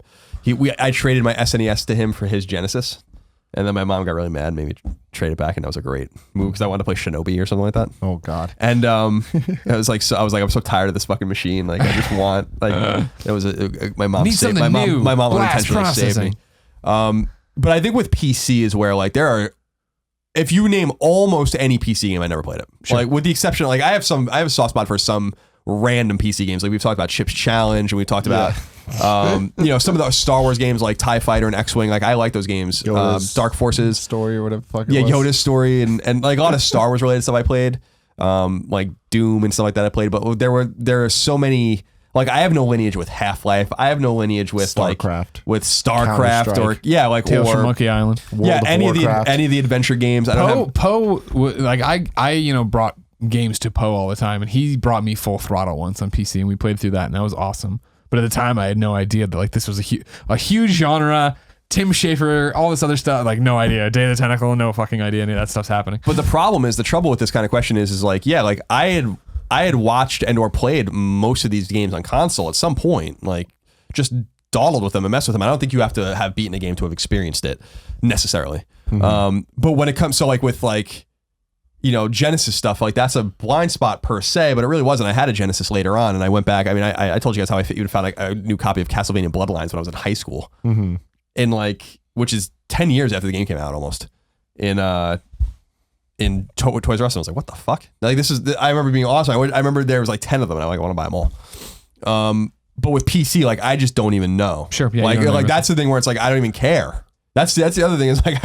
I traded my SNES to him for his Genesis, and then my mom got really mad, made me trade it back, and that was a great move because I wanted to play Shinobi or something like that. Oh God! And I was like, I'm so tired of this fucking machine. Like I just want like it was my mom saved my mom unintentionally saved me. But I think with PC is where like there are. If you name almost any PC game, I never played it. Sure. Like with the exception, like I have a soft spot for some random PC games. Like we've talked about Chips Challenge, and we talked about you know, some of the Star Wars games like TIE Fighter and X-Wing. Like I like those games. Dark Forces story or whatever the fuck it was. Yoda's story and like a lot of Star Wars related stuff I played. Like Doom and stuff like that I played. But there are so many. Like I have no lineage with Half-Life. I have no lineage with StarCraft. With StarCraft or Tales from Monkey Island. Any of the adventure games. I don't have Poe. Like I brought games to Poe all the time, and he brought me Full Throttle once on PC, and we played through that, and that was awesome. But at the time, I had no idea that like this was a huge genre Tim Schafer, all this other stuff. Like, no idea. Day of the Tentacle, no fucking idea any of that stuff's happening. But the trouble with this kind of question is like, yeah, like I had watched and or played most of these games on console at some point, like just dawdled with them and messed with them. I don't think you have to have beaten a game to have experienced it necessarily. But when it comes to like with like, you know, Genesis stuff, like that's a blind spot per se, but it really wasn't. I had a Genesis later on and I went back. I mean, I told you guys how I even found like a new copy of Castlevania Bloodlines when I was in high school. And like, which is 10 years after the game came out almost in Toys R Us. I was like, what the fuck? Like this is, I remember being awesome. I remember there was like 10 of them and I want to buy them all. But with PC, like I just don't even know. Sure. Yeah, like that's the thing where it's like, I don't even care. That's the other thing is like,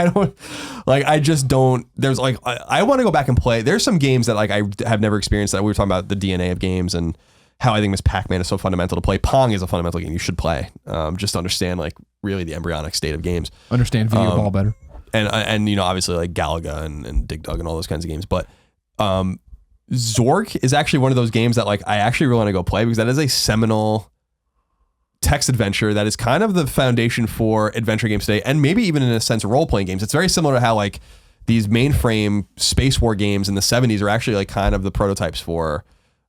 I just don't, there's like, I want to go back and play. There's some games that like I have never experienced that we were talking about the DNA of games and how I think Miss Pac-Man is so fundamental to play. Pong is a fundamental game you should play. Just to understand like really the embryonic state of games. Understand video ball better. And you know, obviously like Galaga and Dig Dug and all those kinds of games. But Zork is actually one of those games that like I actually really want to go play because that is a seminal text adventure that is kind of the foundation for adventure games today, and maybe even in a sense role-playing games. It's very similar to how like these mainframe space war games in the 70s are actually like kind of the prototypes for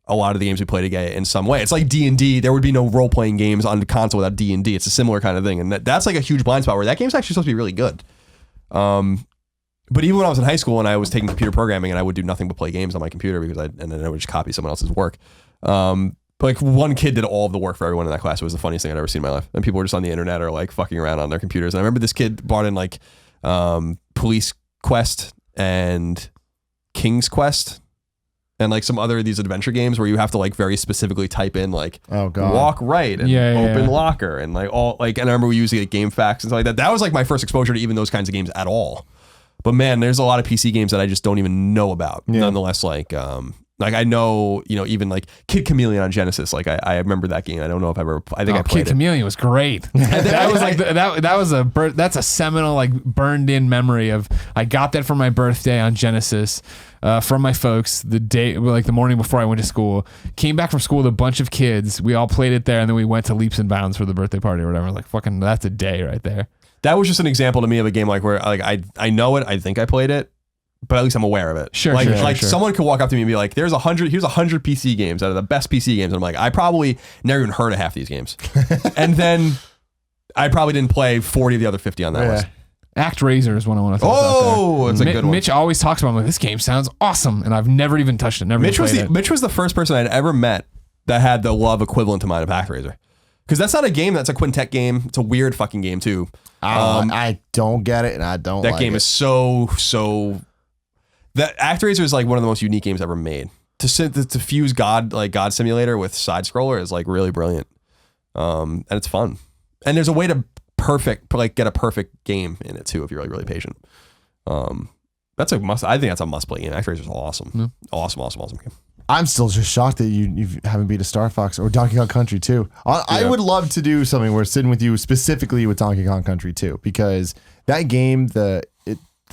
a lot of the games we play today in some way. It's like D&D. There would be no role-playing games on the console without D&D. It's a similar kind of thing, and that's like a huge blind spot where that game's actually supposed to be really good. But even when I was in high school and I was taking computer programming and I would do nothing but play games on my computer because then I would just copy someone else's work. But like one kid did all of the work for everyone in that class. It was the funniest thing I'd ever seen in my life. And people were just on the internet or like fucking around on their computers. And I remember this kid brought in like Police Quest and King's Quest and like some other of these adventure games where you have to like very specifically type in like walk right and open locker and like all like, and I remember we used like Game Facts and stuff like that. That was like my first exposure to even those kinds of games at all. But man, there's a lot of PC games that I just don't even know about. Nonetheless, like I know, you know, even like Kid Chameleon on Genesis. Like I remember that game. I don't know if I ever. I think I played Kid Chameleon was great. That was like that's a seminal like burned in memory of. I got that for my birthday on Genesis from my folks the day like the morning before I went to school. Came back from school with a bunch of kids. We all played it there, and then we went to Leaps and Bounds for the birthday party or whatever. Like fucking, that's a day right there. That was just an example to me of a game like where like I know it. I think I played it. But at least I'm aware of it. Sure. Someone could walk up to me and be like, here's 100 PC games that are the best PC games. And I'm like, I probably never even heard of half these games. And then I probably didn't play 40 of the other 50 on that list. ActRaiser is one I want to throw out there. It's a good one. Mitch always talks about, like, this game sounds awesome. And I've never even touched it. Mitch was the first person I'd ever met that had the love equivalent to mine of ActRaiser. Because that's not a game, that's a Quintet game. It's a weird fucking game too. I don't get it and I don't that like game it. Is so that ActRaiser is like one of the most unique games ever made. To fuse God Simulator with side scroller is like really brilliant, and it's fun. And there's a way to get a perfect game in it too if you're like really patient. That's a must. I think that's a must play game. ActRaiser is awesome. Yeah. Awesome game. I'm still just shocked that you haven't beat a Star Fox or Donkey Kong Country 2. I would love to do something where sitting with you specifically with Donkey Kong Country 2 because that game the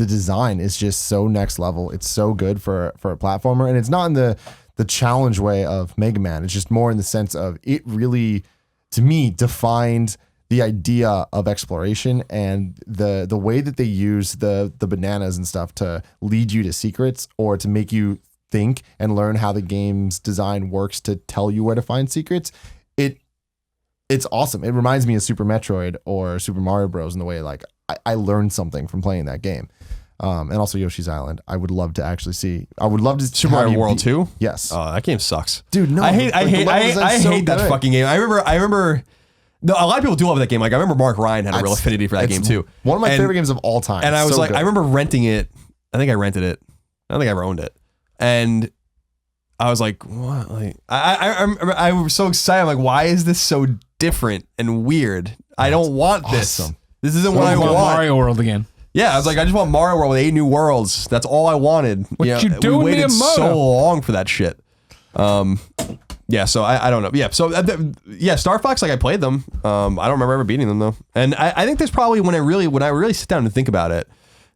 design is just so next level. It's so good for a platformer, and it's not in the challenge way of Mega Man. It's just more in the sense of it really, to me, defined the idea of exploration and the way that they use the bananas and stuff to lead you to secrets or to make you think and learn how the game's design works to tell you where to find secrets. It's awesome. It reminds me of Super Metroid or Super Mario Bros. In the way like I learned something from playing that game. And also Yoshi's Island. I would love to actually see. I would love to Super Mario World 2. Yes. Oh, that game sucks, dude. No, I hate that fucking game. I remember. No, a lot of people do love that game. Like I remember Mark Ryan had a real affinity for that game too. One of my favorite games of all time. And I was so like, good. I remember renting it. I think I rented it. I don't think I ever owned it. And I was like, what? Like I was so excited. I'm like, why is this so different and weird? I don't want this. Awesome. This isn't what I want. Mario World again. Yeah, I was like, I just want Mario World with 8 new worlds. That's all I wanted. What you doing, we waited Miyamoto? so long for that shit. Yeah, so I don't know. Yeah, so Star Fox, like I played them. I don't remember ever beating them though. And I think there's probably when I really sit down and think about it,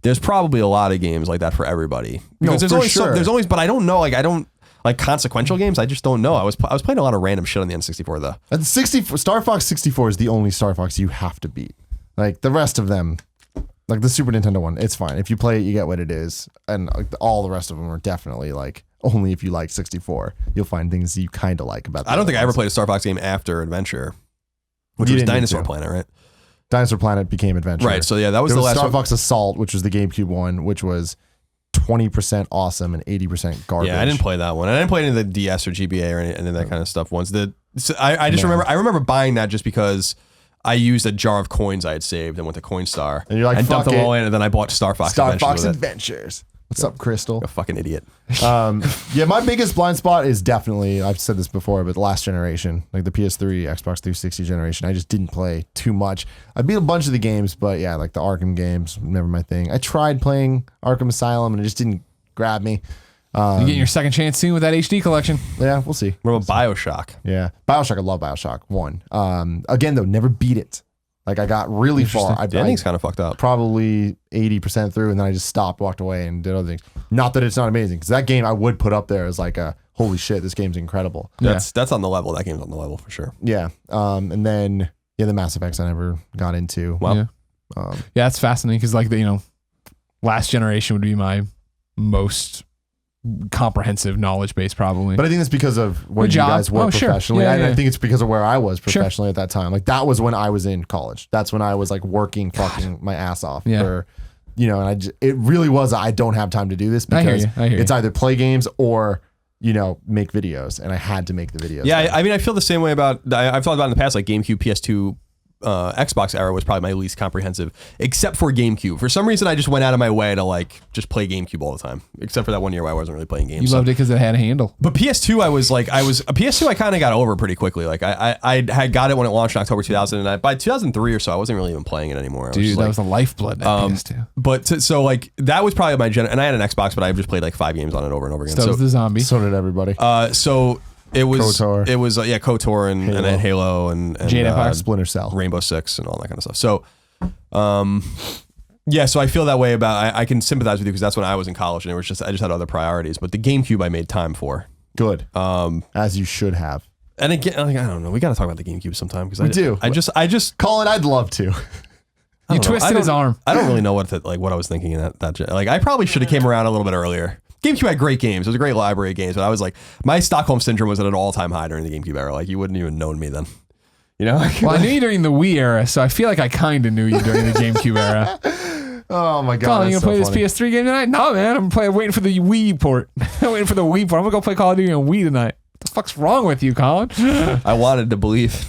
there's probably a lot of games like that for everybody. Because there's always, but I don't know. Like I don't like consequential games. I just don't know. I was playing a lot of random shit on the N64 though. And Star Fox 64 is the only Star Fox you have to beat. Like the rest of them, like the Super Nintendo one, it's fine. If you play it, you get what it is. And like, all the rest of them are definitely like, only if you like 64, you'll find things you kind of like about. I don't think I ever played a Star Fox game after Adventure, which You was didn't need Dinosaur to. Planet, right? Dinosaur Planet became Adventure. Right. So yeah, that was There the was last Star one. Fox Assault, which was the GameCube one, which was 20% awesome and 80% garbage. Yeah, I didn't play that one. I didn't play any of the DS or GBA or any of that kind of stuff ones. I just remember buying that just because I used a jar of coins I had saved and went to Coinstar And you're like, and dumped fuck them all it. in, and then I bought Star Fox. Star Adventure Fox with it. Adventures. What's up, Crystal? A fucking idiot. Yeah, my biggest blind spot is definitely, I've said this before, but the last generation, like the PS3, Xbox 360 generation, I just didn't play too much. I beat a bunch of the games, but yeah, like the Arkham games, never my thing. I tried playing Arkham Asylum and it just didn't grab me. You're getting your second chance soon with that HD collection. Yeah, we'll see. What about Bioshock? Yeah. Bioshock, I love Bioshock 1. Again, though, never beat it. Like I got really far. The ending's kind of fucked up. Probably 80% through, and then I just stopped, walked away, and did other things. Not that it's not amazing, because that game I would put up there as like a holy shit, this game's incredible. That's on the level. That game's on the level for sure. Yeah. And then the Mass Effects I never got into. Well, Yeah. Yeah, it's fascinating because like last generation would be my most comprehensive knowledge base probably. But I think that's because of when Good you job. guys were Oh, sure. professionally. Yeah, and yeah. I think it's because of where I was Sure. professionally at that time. Like that was when I was in college. That's when I was like working fucking my ass off Yeah. for, and it really was, I don't have time to do this I hear because you. I hear it's you. either play games or, make videos. And I had to make the videos. yeah. I mean, I feel the same way about. I've thought about in the past, like GameCube, PS2. Xbox era was probably my least comprehensive, except for GameCube. For some reason, I just went out of my way to like just play GameCube all the time, except for that one year where I wasn't really playing games. You loved it because it had a handle. But PS2, PS2, I kind of got over pretty quickly. Like I had got it when it launched in October 2000, and by 2003 or so, I wasn't really even playing it anymore. I was Dude, just that like, was the lifeblood. That PS2. But so like that was probably my and I had an Xbox, but I just played like 5 games on it over and over again. So was the zombie. So did everybody. So it was KOTOR. it was KOTOR and then Halo and Jade Empire. Splinter Cell. Rainbow Six and all that kind of stuff. So, so I feel that way about. I can sympathize with you because that's when I was in college and I just had other priorities. But the GameCube I made time for. Good. As you should have. And again, like, I don't know. We got to talk about the GameCube sometime because We do. I just Colin, I'd love to. You know. twisted his arm. I don't really know what I was thinking in that like I probably should have came around a little bit earlier. GameCube had great games. It was a great library of games, but I was like, my Stockholm syndrome was at an all-time high during the GameCube era. Like, you wouldn't even known me then. You know? Well, I knew you during the Wii era, so I feel like I kind of knew you during the GameCube era. Oh my God. Colin, you that's gonna play so this funny. PS3 game tonight? No, man. I'm waiting for the Wii port. I'm waiting for the Wii port. I'm gonna go play Call of Duty on Wii tonight. What the fuck's wrong with you, Colin? I wanted to believe.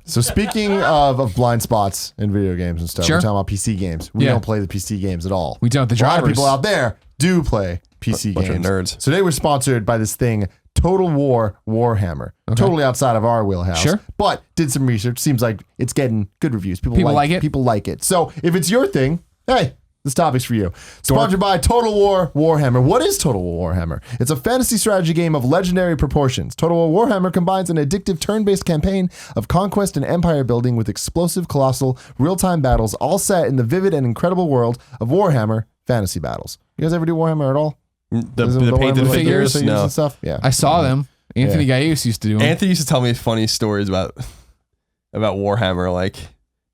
So speaking of blind spots in video games and stuff, Sure. we're talking about PC games. We Yeah. don't play the PC games at all. We don't. The A lot of drivers. people out there do play PC Bunch of games. nerds. So today we're sponsored by this thing, Total War Warhammer. Totally outside of our wheelhouse. Sure. But did some research. Seems like it's getting good reviews. People like it. People like it. So if it's your thing, hey, this topic's for you. Sponsored by Total War Warhammer. What is Total War Warhammer? It's a fantasy strategy game of legendary proportions. Total War Warhammer combines an addictive turn-based campaign of conquest and empire building with explosive, colossal, real-time battles, all set in the vivid and incredible world of Warhammer fantasy battles. You guys ever do Warhammer at all? The Warhammer painted figures? No. and stuff? Yeah. I saw them. Anthony Gaius used to do them. Anthony used to tell me funny stories about Warhammer. Like,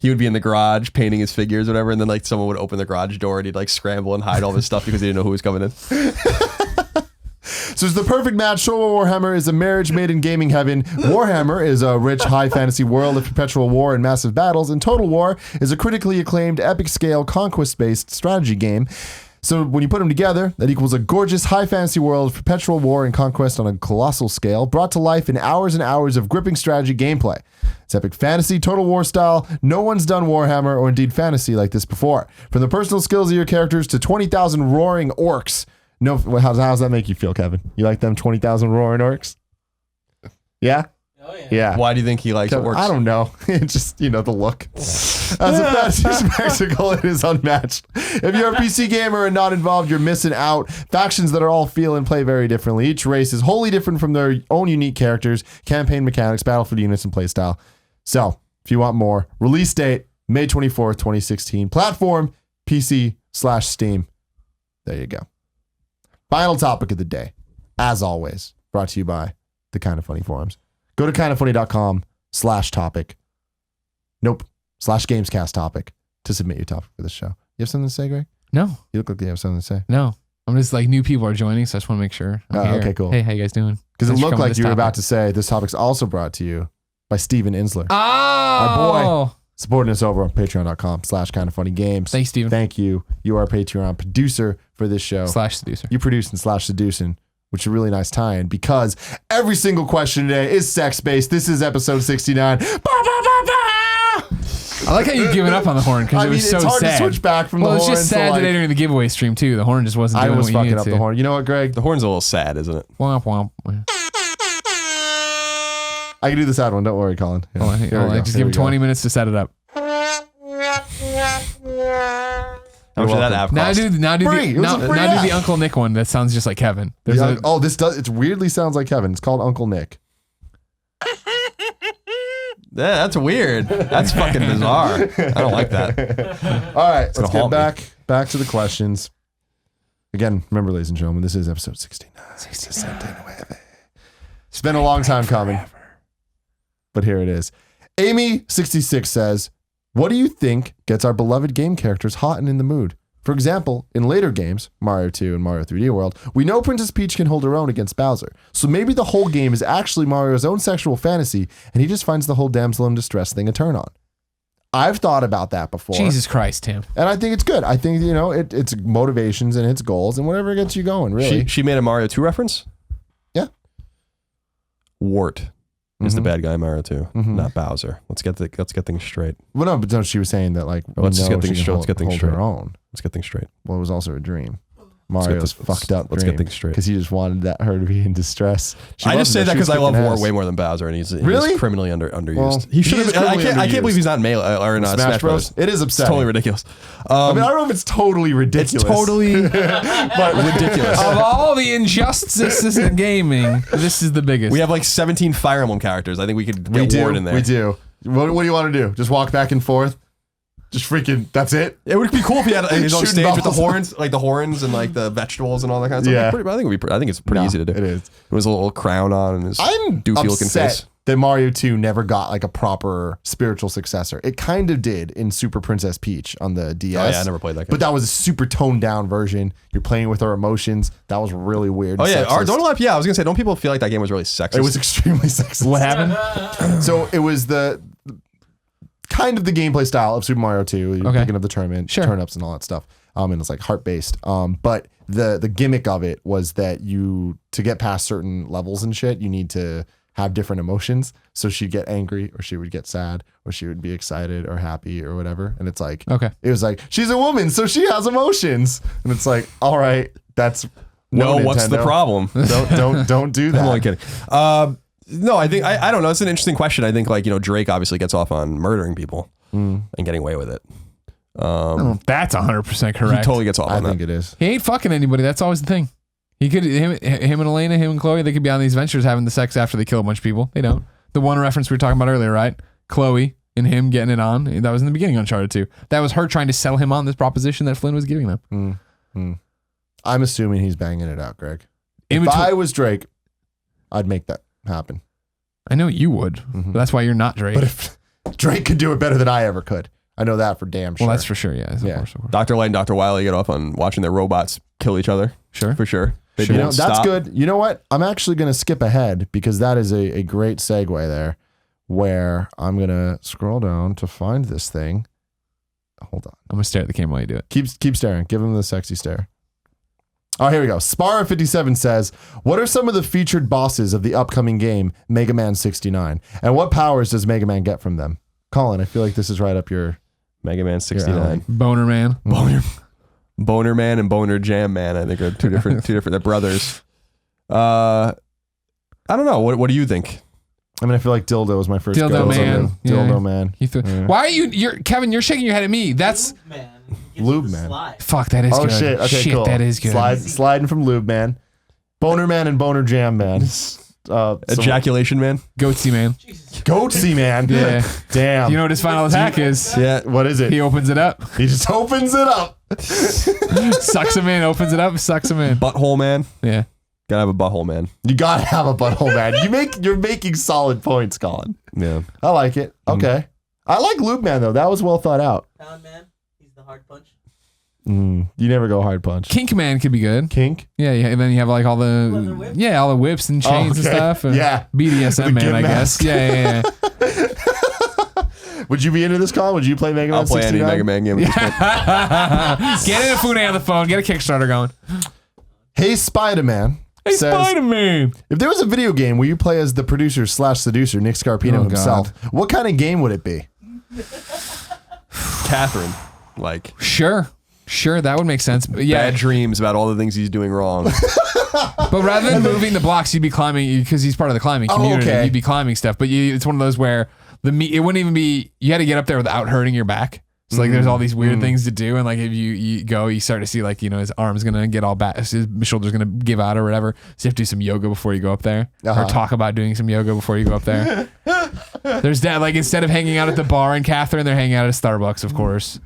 he would be in the garage painting his figures or whatever, and then like someone would open the garage door and he'd like scramble and hide all his stuff because he didn't know who was coming in. So it's the perfect match. Total War Warhammer is a marriage made in gaming heaven. Warhammer is a rich, high fantasy world of perpetual war and massive battles, and Total War is a critically acclaimed, epic-scale, conquest-based strategy game. So when you put them together, that equals a gorgeous, high fantasy world of perpetual war and conquest on a colossal scale, brought to life in hours and hours of gripping strategy gameplay. It's epic fantasy, Total War style. No one's done Warhammer or indeed fantasy like this before. From the personal skills of your characters to 20,000 roaring orcs. No, how's that make you feel, Kevin? You like them 20,000 roaring orcs? Yeah? Oh yeah. Yeah. Why do you think he likes Kevin, orcs? I don't know. It's just, the look. As a fantasy spectacle, it is unmatched. If you're a PC gamer and not involved, you're missing out. Factions that are all feel and play very differently. Each race is wholly different from their own unique characters, campaign mechanics, battlefield units, and playstyle. So, if you want more, release date, May 24th, 2016. Platform, PC/Steam. There you go. Final topic of the day, as always, brought to you by the Kinda Funny forums. Go to kindafunny.com/topic. Nope. /Gamescast topic. to submit your topic for the show. You have something to say, Greg? No, You look like you have something to say. no. I'm just like new people are joining, so I just want to make sure. I'm here. Okay, cool. Hey, how you guys doing? Because it Thanks for looked coming like this you were topic. about to say this topic's also brought to you by Steven Insler. Oh, Supporting us over on patreon.com/kindoffunnygames. Thanks, Steven. Thank you. You are a Patreon producer for this show. /seducer. You producing /seducing, which is a really nice tie-in because every single question today is sex-based. This is episode 69. Ba, ba, ba, ba! I like how you've given up on the horn because I it mean, was so it's hard sad. to switch back from Well, the it's horn. just sad today during the giveaway stream too. The horn just wasn't I doing was what you fucking needed up to. the horn. You know what, Greg? The horn's a little sad, isn't it? Womp womp. I can do the sad one. Don't worry, Colin. Yeah. Hold on, Here we hold on, go. just Here give him we go. 20 minutes to set it up. How much did that app Now cost? do Free. It was a free now do app. the Uncle Nick one. That sounds just like Kevin. There's a, Oh, this does. It weirdly sounds like Kevin. It's called Uncle Nick. Yeah, that's weird. That's fucking bizarre. I don't like that. All right, let's gonna get haunt me. back to the questions. Again, remember, ladies and gentlemen, this is episode 69. It's been a long time coming, but here it is. Amy66 says, what do you think gets our beloved game characters hot and in the mood? For example, in later games, Mario 2 and Mario 3D World, we know Princess Peach can hold her own against Bowser. So maybe the whole game is actually Mario's own sexual fantasy, and he just finds the whole damsel in distress thing a turn on. I've thought about that before. Jesus Christ, Tim. And I think it's good. I think, it's motivations and it's goals and whatever gets you going, really. She made a Mario 2 reference? Yeah. Wart is the bad guy in Mario 2, not Bowser. Let's get things straight. Well, no, but no, she was saying that, like, Let's just we get know things she can straight. Let's get things hold straight. her own. Let's get things straight. Well, it was also a dream. Let's Mario's get this- fucked up let's dream. get things straight. Because he just wanted her to be in distress. I just say that because I love War Wart way more than Bowser, and he's Really? criminally underused. Well, he should he is have. I criminally can't believe underused. he's not in Melee or in Smash Bros. It is It's upsetting. totally ridiculous. I mean, I don't know if it's totally it's ridiculous. totally but ridiculous. Of all the injustices in gaming, this is the biggest. We have like 17 Fire Emblem characters. I think we could get Wart in there. We do. What do you want to do? Just walk back and forth? Just freaking, that's it? It would be cool if he had his own Shooting stage with the bubbles. horns, like the horns and like the vegetables and all that kind of stuff. Yeah. I think it's pretty No, easy to do. it is. It was a little crown on and his I'm doofy looking upset face. that Mario 2 never got like a proper spiritual successor. It kind of did in Super Princess Peach on the DS. Oh yeah, I never played that game. But that was a super toned down version. You're playing with her emotions. That was really weird. Oh yeah, sexist. don't laugh. Yeah, I was gonna say, don't people feel like that game was really sexist? It was extremely sexist. What happened? So it was the kind of the gameplay style of Super Mario 2. You're Okay. picking up the tournament, Sure. turn-ups and all that stuff. And it's like heart based. But the gimmick of it was that to get past certain levels and shit, you need to have different emotions. So she'd get angry or she would get sad or she would be excited or happy or whatever. And it's like, Okay. it was like, she's a woman, so she has emotions. And it's like, all right, that's well, what's the Nintendo. problem? Don't do that. I'm only kidding. No, I think I don't know. It's an interesting question. I think like Drake obviously gets off on murdering people and getting away with it. That's 100% He correct. totally gets off I on think that. it is. He ain't fucking anybody. That's always the thing. He could him and Elena, him and Chloe. They could be on these ventures having the sex after they kill a bunch of people. They don't. The one reference we were talking about earlier, right? Chloe and him getting it on. That was in the beginning of Uncharted 2. That was her trying to sell him on this proposition that Flynn was giving them. I'm assuming he's banging it out, Greg. In If between- I was Drake, I'd make that happen. I know you would, but that's why you're not Drake. But if Drake could do it better than I ever could, I know that for damn sure. well, that's for sure. Yeah, of Yeah. course. Dr. Light and Dr. Wily get off on watching their robots kill each other. Sure. For sure. They You know, won't that's stop. good. You know what? I'm actually going to skip ahead because that is a great segue there where I'm going to scroll down to find this thing. Hold on. I'm gonna stare at the camera while you do it. Keep staring. Give him the sexy stare. Oh, here we go. Spara57 says, what are some of the featured bosses of the upcoming game, Mega Man 69? And what powers does Mega Man get from them? Colin, I feel like this is right up your... Mega Man 69. Boner Man. Boner Man and Boner Jam Man, I think, are two different. They're brothers. I don't know. What do you think? I mean, I feel like Dildo was my first Dildo go. Man. Dildo Yeah. Man. He threw, Yeah. Why are you're Kevin? You're shaking your head at me. That's Man. Lube Man. fuck. That is Oh, good. shit. Okay, cool. That is good. Sliding from Lube Man. Boner Man and Boner Jam Man. Ejaculation Man. Goatsy Man. Goatsy Man. Yeah. Damn. You know what his final attack is? Yeah. What is it? He opens it up, He just opens it up. sucks him in, opens it up, sucks him in. Butthole Man. Yeah. Gotta have a butthole man. You gotta have a butthole, man. You're making solid points, Colin. Yeah. I like it. Okay. I like Lube Man though. That was well thought out. Pound Man. hard punch. You never go hard punch. Kink Man could be good. Kink? Yeah, yeah, and then you have like all Leather whips? all the whips and chains and okay. stuff. And Yeah. BDSM The man, gimp I guess. mask. Yeah. Would you be into this, Colin? Would you play Mega Man I'll play 69? any Mega Man game at this point. Get in a Fune on the phone. Get a Kickstarter going. Hey, Spider-Man. Hey, says, Spider-Man. if there was a video game where you play as the producer / seducer, Nick Scarpino Oh, himself, what kind of game would it be? Catherine, like Sure, that would make sense. But yeah, bad dreams about all the things he's doing wrong. but rather than moving the blocks, you'd be climbing because he's part of the climbing community. okay. You'd be climbing stuff, but it's one of those where it wouldn't even be. You had to get up there without hurting your back. So like, there's all these weird things to do, and like if you go, you start to see like his arm's gonna get all bad, his shoulder's gonna give out or whatever. So you have to do some yoga before you go up there, or talk about doing some yoga before you go up there. There's that. Like instead of hanging out at the bar in Catherine, they're hanging out at Starbucks, of course.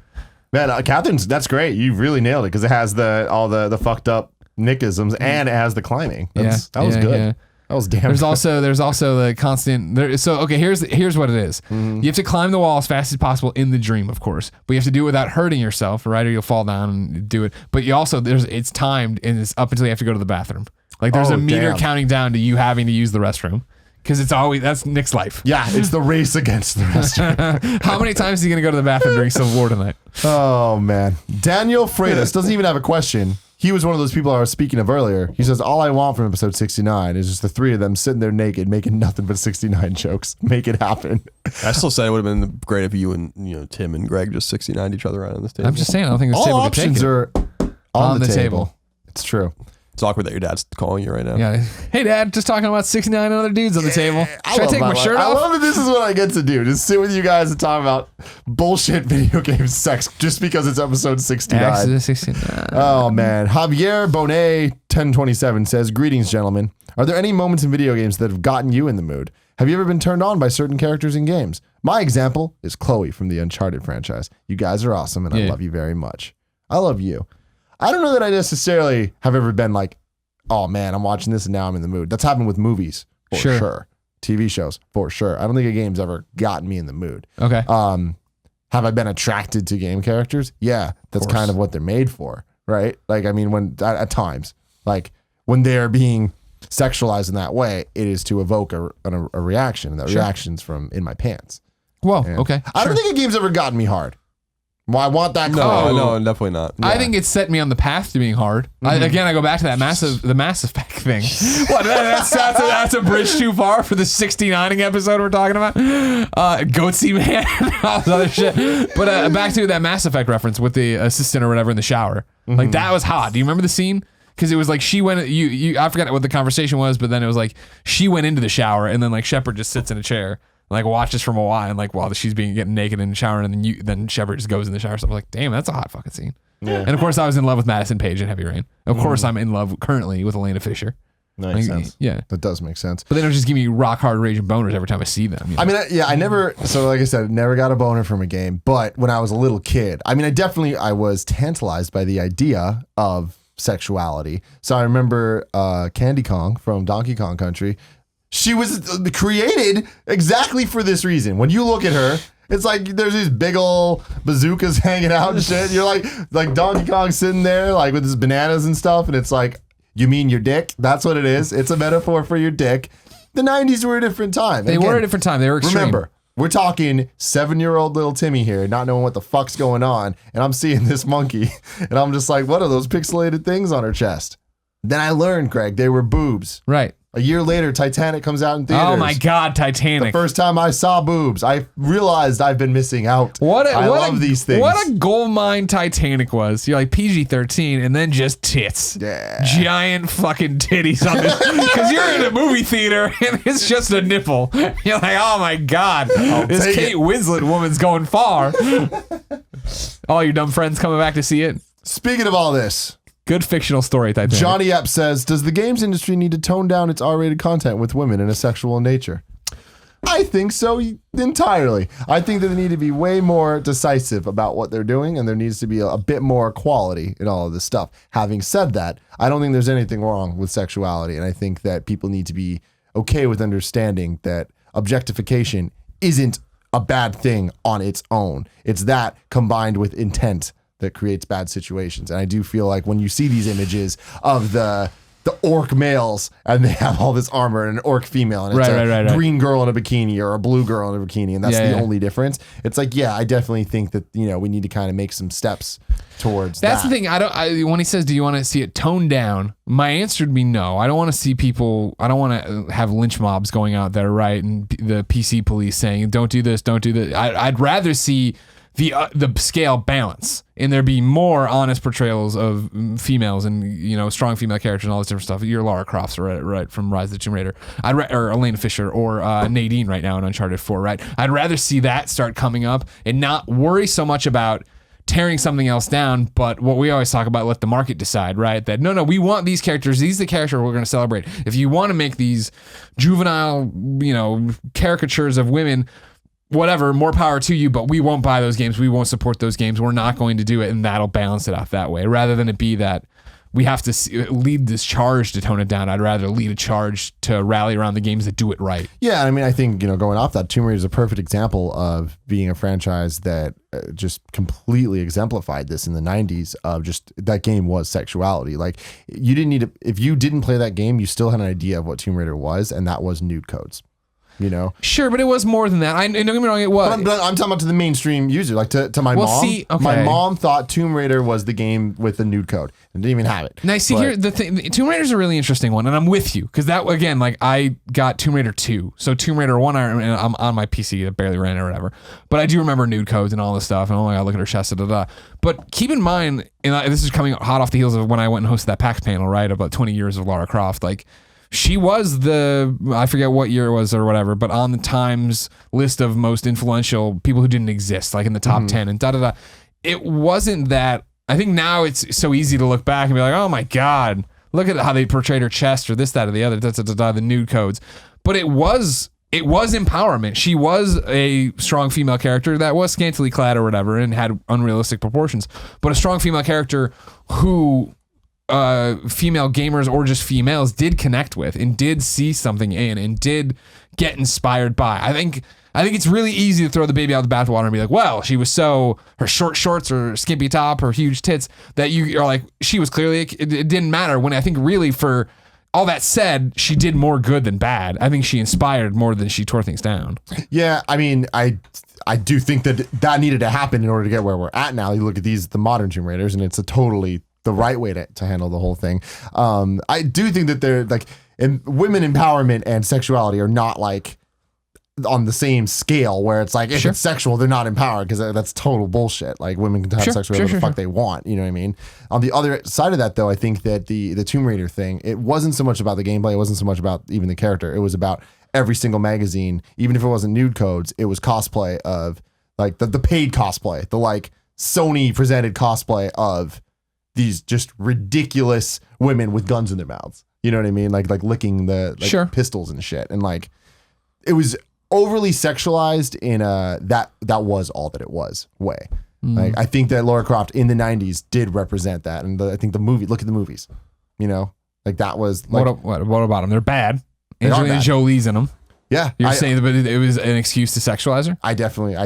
Man, Catherine's, that's great. You really nailed it because it has all the fucked up Nickisms and it has the climbing. That was good. Yeah. That was damn There's good. also the constant. So okay, here's what it is. You have to climb the wall as fast as possible in the dream, of course, but you have to do it without hurting yourself, right? Or you'll fall down and do it. But you also it's timed and it's up until you have to go to the bathroom. Like there's a meter counting down to you having to use the restroom. Because that's Nick's life. Yeah, it's the race against the rest. How many times is he going to go to the bathroom during Civil War tonight? Oh, man. Daniel Freitas doesn't even have a question. He was one of those people I was speaking of earlier. He says, all I want from episode 69 is just the three of them sitting there naked, making nothing but 69 jokes. Make it happen. I still say it would have been great if you and Tim and Greg just 69'd each other out on this table. I'm just saying, I don't think this All table could take options it. are on the table. It's true. It's awkward that your dad's calling you right now. Yeah. Hey, Dad, just talking about 69 other dudes on the table. Should I love take my life. shirt I off? love that this is what I get to do. Just sit with you guys and talk about bullshit video game sex just because it's episode 69. Exodus 69. Oh, man. Javier Bonet 1027 says, greetings, gentlemen. Are there any moments in video games that have gotten you in the mood? Have you ever been turned on by certain characters in games? My example is Chloe from the Uncharted franchise. You guys are awesome, and I love you very much. I love you. I don't know that I necessarily have ever been like, oh, man, I'm watching this and now I'm in the mood. That's happened with movies, for sure. TV shows, for sure. I don't think a game's ever gotten me in the mood. Okay. Have I been attracted to game characters? Yeah, that's kind of what they're made for, right? Like, I mean, when at times, like when they're being sexualized in that way, it is to evoke a reaction, and that reaction's from in my pants. Whoa, okay. I don't think a game's ever gotten me hard. Well, I want that. No, definitely not. I think it set me on the path to being hard. I go back to that the Mass Effect thing. What? That's a bridge too far for the 69ing episode we're talking about. Goatsy Man, all this other shit. But back to that Mass Effect reference with the assistant or whatever in the shower. Like that was hot. Do you remember the scene? Because it was like she went. I forgot what the conversation was, but then it was like she went into the shower, and then like Shepard just sits in a chair. Like watches from a while and like while she's getting naked in the shower, and then Shepard just goes in the shower. So I'm like, damn, that's a hot fucking scene. Yeah. And of course I was in love with Madison Page in Heavy Rain. Of course I'm in love currently with Elena Fisher. Makes sense. Yeah, that does make sense. But they don't just give me rock hard raging boners every time I see them. You know? I mean, I never. So like I said, never got a boner from a game. But when I was a little kid, I mean, I was tantalized by the idea of sexuality. So I remember Candy Kong from Donkey Kong Country. She was created exactly for this reason. When you look at her, it's like there's these big old bazookas hanging out and shit. You're like Donkey Kong sitting there like with his bananas and stuff, and it's like, you mean your dick? That's what it is. It's a metaphor for your dick. The 90s were a different time. They were a different time. They were extreme. Remember, we're talking 7-year-old little Timmy here, not knowing what the fuck's going on, and I'm seeing this monkey, and I'm just like, what are those pixelated things on her chest? Then I learned, Greg, they were boobs. Right. A year later, Titanic comes out in theaters. Oh my God, Titanic! The first time I saw boobs, I realized I've been missing out. I love these things. What a gold mine Titanic was. You're like PG-13 and then just tits. Yeah. Giant fucking titties on this. Because you're in a movie theater and it's just a nipple. You're like, oh my God, this Kate Winslet woman's going far. All your dumb friends coming back to see it. Speaking of all this. Good fictional story, Titanic. Johnny Epp says, does the games industry need to tone down its R-rated content with women in a sexual nature? I think so entirely. I think that they need to be way more decisive about what they're doing, and there needs to be a bit more quality in all of this stuff. Having said that, I don't think there's anything wrong with sexuality, and I think that people need to be okay with understanding that objectification isn't a bad thing on its own. It's that combined with intent that creates bad situations. And I do feel like when you see these images of the orc males and they have all this armor and an orc female and it's a green girl in a bikini or a blue girl in a bikini and that's the only difference. It's like, yeah, I definitely think that, you know, we need to kind of make some steps towards That's the thing. When he says, do you want to see it toned down? My answer would be no. I don't want to see people, I don't want to have lynch mobs going out there, right? And the PC police saying, don't do this, don't do that. I'd rather see the scale balance and there be more honest portrayals of females and, you know, strong female characters and all this different stuff. Your Lara Crofts, right, from Rise of the Tomb Raider, or Elena Fisher or Nadine right now in Uncharted 4, right? I'd rather see that start coming up and not worry so much about tearing something else down, but what we always talk about, let the market decide, right? That no, we want these characters. These are the characters we're going to celebrate. If you want to make these juvenile, you know, caricatures of women, whatever, more power to you, but we won't buy those games. We won't support those games. We're not going to do it, and that'll balance it out that way. Rather than it be that we have to lead this charge to tone it down, I'd rather lead a charge to rally around the games that do it right. Yeah, I mean, I think, you know, going off that, Tomb Raider is a perfect example of being a franchise that just completely exemplified this in the 90s of just, that game was sexuality. Like, you didn't need to, if you didn't play that game, you still had an idea of what Tomb Raider was, and that was nude codes. You know, sure, but it was more than that. Don't get me wrong, it was. But I'm talking about to the mainstream user, like to my mom. See, okay. My mom thought Tomb Raider was the game with the nude code and didn't even have it. Now, see, here the thing, Tomb Raider's a really interesting one, and I'm with you because that, again, like I got Tomb Raider 2, so Tomb Raider 1, I'm on my PC, I barely ran it or whatever, but I do remember nude codes and all this stuff, and oh my god, look at her chest, But keep in mind, and this is coming hot off the heels of when I went and hosted that PAX panel, right, about 20 years of Lara Croft, like. She was I forget what year it was or whatever, but on the Times list of most influential people who didn't exist, like in the top 10 and da-da-da. It wasn't that, I think now it's so easy to look back and be like, oh my God, look at how they portrayed her chest or this, that, or the other, the nude codes. But it was empowerment. She was a strong female character that was scantily clad or whatever and had unrealistic proportions, but a strong female character who female gamers or just females did connect with and did see something in and did get inspired by. I think it's really easy to throw the baby out of the bathwater and be like, well, she was her short shorts or skimpy top or huge tits that you are like, she was clearly, it didn't matter, when I think really, for all that said, she did more good than bad. I think she inspired more than she tore things down. Yeah, I mean, I do think that needed to happen in order to get where we're at now. You look at the modern Tomb Raiders, and it's a totally the right way to handle the whole thing. I do think that they're like, women empowerment and sexuality are not like on the same scale where it's like, if it's sexual, they're not empowered, because that's total bullshit. Like, women can have sex with whatever the fuck they want. You know what I mean? On the other side of that, though, I think that the Tomb Raider thing, it wasn't so much about the gameplay. It wasn't so much about even the character. It was about every single magazine, even if it wasn't nude codes, it was cosplay of like the paid cosplay, the like Sony presented cosplay of these just ridiculous women with guns in their mouths. You know what I mean? Like licking the pistols and shit. And like, it was overly sexualized in that was all that it was way. Like, I think that Lara Croft in the 90s did represent that. And I think the movie, look at the movies, you know, like that was like, what about them? They're bad. Angelina Jolie's in them. Yeah. You're saying that it was an excuse to sexualize her? I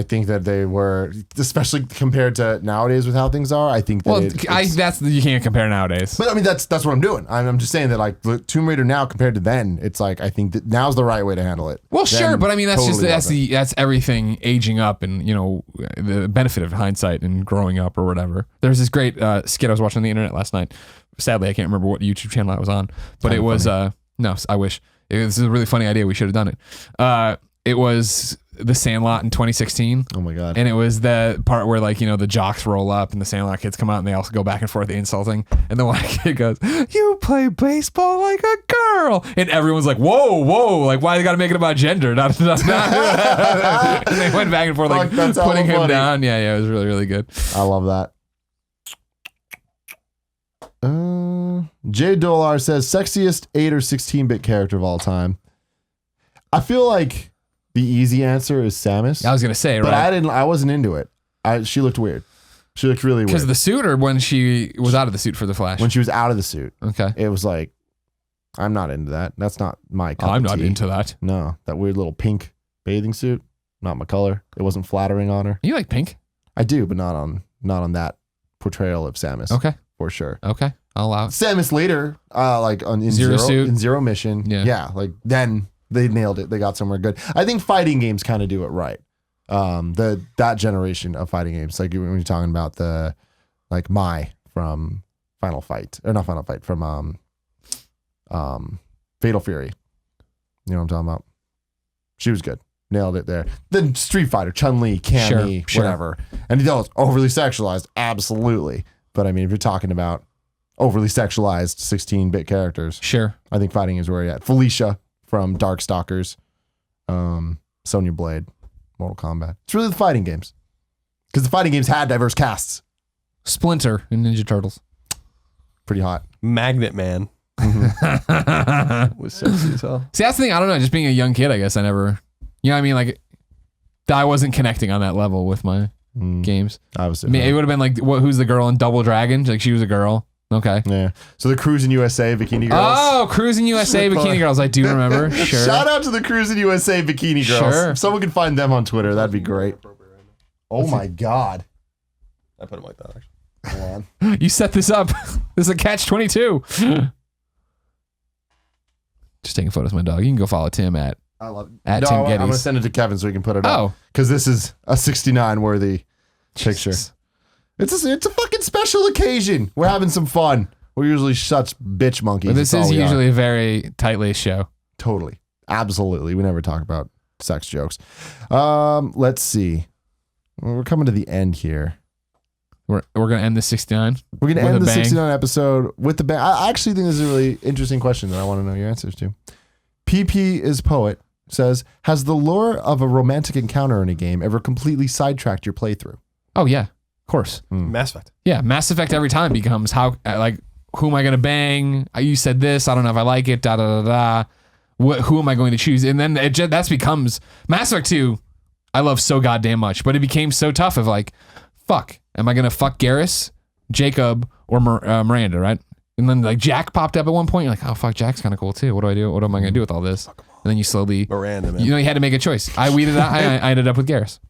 think that they were, especially compared to nowadays with how things are, I think that you can't compare nowadays. But I mean, that's what I'm doing. I'm just saying that like the Tomb Raider now compared to then, it's like, I think that now's the right way to handle it. Well, sure, but I mean, that's everything aging up and, you know, the benefit of hindsight and growing up or whatever. There's this great skit I was watching on the internet last night. Sadly, I can't remember what YouTube channel I was on, but it was, no, I wish. It was a really funny idea. We should have done it. It was The Sandlot in 2016. Oh my God. And it was the part where, like, you know, the jocks roll up and the Sandlot kids come out and they also go back and forth insulting. And the one kid goes, "You play baseball like a girl." And everyone's like, whoa. Like, why they got to make it about gender? Not. And they went back and forth, like putting him down. Yeah. It was really, really good. I love that. J Dolar says sexiest 8 or 16-bit character of all time. I feel like the easy answer is Samus. I was gonna say, but right? I wasn't into it. She looked weird. She looked really weird. Because of the suit, or when she was out of the suit for the Flash? When she was out of the suit. Okay. It was like, I'm not into that. That's not my cup I'm of not tea. into that. No, that weird little pink bathing suit. Not my color. It wasn't flattering on her. You like pink? I do, but not on that portrayal of Samus. Okay. For sure. Okay. I'll allow it. Samus later, like in Zero Mission. Yeah. Like then they nailed it. They got somewhere good. I think fighting games kind of do it right. That generation of fighting games, like when you're talking about the like Mai from Final Fight, or not Final Fight, from Fatal Fury. You know what I'm talking about? She was good. Nailed it there. Then Street Fighter, Chun-Li, Cammy, Sure. whatever. And those overly sexualized, absolutely. But I mean, if you're talking about overly sexualized 16-bit characters, Sure. I think fighting is where you're at. Felicia from Darkstalkers, Sonya Blade, Mortal Kombat. It's really the fighting games. Because the fighting games had diverse casts. Splinter in Ninja Turtles. Pretty hot. Magnet Man was sexy as hell. See, that's the thing. I don't know. Just being a young kid, I guess I never, you know what I mean? Like, I wasn't connecting on that level with my games. I was. I mean, it would have been like, who's the girl in Double Dragon? Like, she was a girl. Okay. Yeah. So the Cruising USA Bikini Girls. Oh, Cruising USA Bikini Girls. I do remember. Sure. Shout out to the Cruising USA Bikini Girls. Sure. If someone could find them on Twitter, that'd be great. Oh my God. I put him like that, actually. Hold on. You set this up. This is a catch-22. Just taking photos of my dog. You can go follow Tim at I love it. At no, Tim I'm Gettys. going to send it to Kevin so he can put it up. Oh. Because this is a 69 worthy picture. Jesus. It's a fucking special occasion. We're having some fun. We're usually such bitch monkeys. But this That's all is we are. usually a very tight-laced show. Totally. Absolutely. We never talk about sex jokes. Let's see. We're coming to the end here. We're going to end the 69. We're going to With end a the bang. 69 episode with the bang. I actually think this is a really interesting question that I want to know your answers to. PP is Poet says, has the lure of a romantic encounter in a game ever completely sidetracked your playthrough? Oh, yeah. Of course. Mass Effect. Yeah. Mass Effect every time becomes who am I going to bang? You said this. I don't know if I like it. Da, da, da, da. Who am I going to choose? And then that becomes Mass Effect 2. I love so goddamn much, but it became so tough of like, fuck, am I going to fuck Garrus, Jacob, or Miranda, right? And then like Jack popped up at one point. You're like, oh fuck, Jack's kind of cool too. What do I do? What am I going to do with all this? And then you slowly, Miranda, man. you had to make a choice. I weeded out. I ended up with Garrus.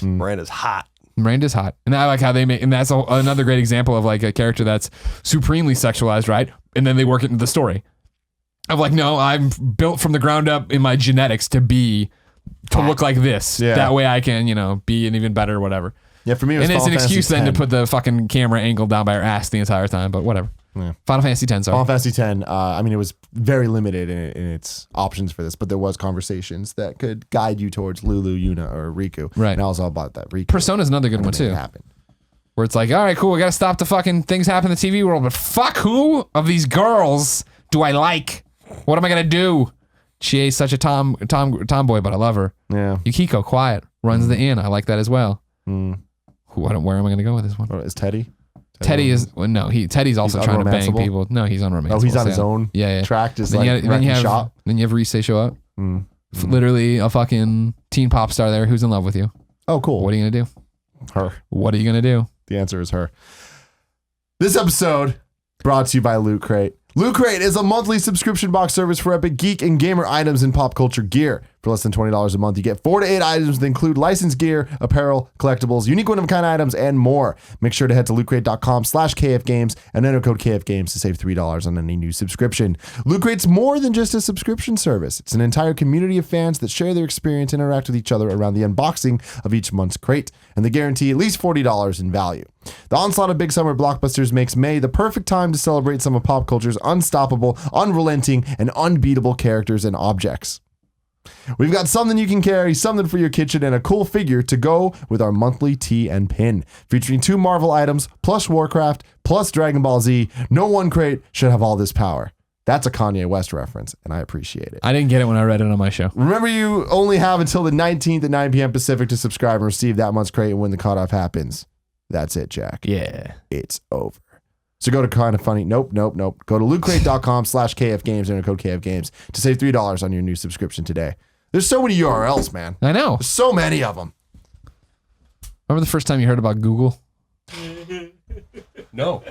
Miranda's hot. Miranda's hot. And I like how they make, and that's another great example of like a character that's supremely sexualized, right? And then they work it into the story of like, no, I'm built from the ground up in my genetics to look like this. Yeah. That way I can, be an even better whatever. Yeah, for me, it was And it's Final an excuse Fantasy then to X. put the fucking camera angle down by her ass the entire time, but whatever. Yeah. Final Fantasy X, sorry. Final Fantasy X, I mean, it was very limited in its options for this, but there was conversations that could guide you towards Lulu, Yuna, or Riku. Right. And I was all about that Riku. Persona's another good one Make it too. happen. Where it's like, all right, cool, we gotta stop the fucking things happening in the TV world, but fuck, who of these girls do I like? What am I gonna do? She is such a tomboy, but I love her. Yeah. Yukiko, quiet, runs the inn. I like that as well. Where am I gonna go with this one? What, is Teddy? Teddy is Teddy's also He's trying to bang unromanceable? people. No, he's unromanceable. Oh, he's on his own Yeah. track, just Then like then wrecking you have shop. then you have Rise show up. Literally a fucking teen pop star there who's in love with you. Oh, cool. What are you gonna do? Her. What are you gonna do? The answer is her. This episode brought to you by Loot Crate. Loot Crate is a monthly subscription box service for epic geek and gamer items and pop culture gear. For less than $20 a month, you get 4 to 8 items that include licensed gear, apparel, collectibles, unique one-of-a-kind items, and more. Make sure to head to lootcrate.com/kfgames and enter code KFGames to save $3 on any new subscription. Loot Crate's more than just a subscription service. It's an entire community of fans that share their experience and interact with each other around the unboxing of each month's crate, and they guarantee at least $40 in value. The onslaught of big summer blockbusters makes May the perfect time to celebrate some of pop culture's unstoppable, unrelenting, and unbeatable characters and objects. We've got something you can carry, something for your kitchen, and a cool figure to go with our monthly tee and pin. Featuring 2 Marvel items, plus Warcraft, plus Dragon Ball Z, no one crate should have all this power. That's a Kanye West reference, and I appreciate it. I didn't get it when I read it on my show. Remember, you only have until the 19th at 9 p.m. Pacific to subscribe and receive that month's crate when the cutoff happens. That's it, Jack. Yeah. It's over. So go to Kind of Funny. Nope. Go to lootcrate.com/KFGames and enter code KFGames to save $3 on your new subscription today. There's so many URLs, man. I know. There's so many of them. Remember the first time you heard about Google? No.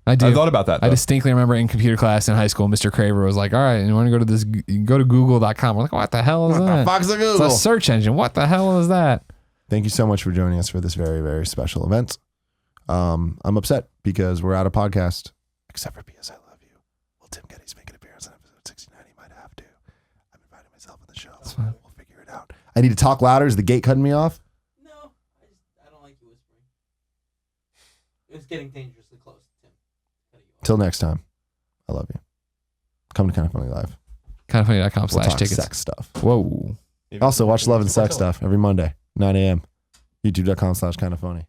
I do. I thought about that, I though. distinctly remember in computer class in high school, Mr. Craver was like, all right, you want to go to this, go to google.com. We're like, what the hell is that? Fox of Google. It's a search engine. What the hell is that? Thank you so much for joining us for this very, very special event. I'm upset because we're out of podcast. Except for P.S. I Love You. Will Tim Gettys make an appearance on episode 69? He might have to. I'm inviting myself on the show. We'll figure it out. I need to talk louder. Is the gate cutting me off? No, I don't like you whispering. It's getting dangerously close, Tim. Till next time. I love you. Come to Kind of Funny Live. Kindoffunny.com We'll talk /tickets. sex stuff. Whoa. Also, watch Love and Sex stuff every Monday, 9 a.m. YouTube.com/kindoffunny.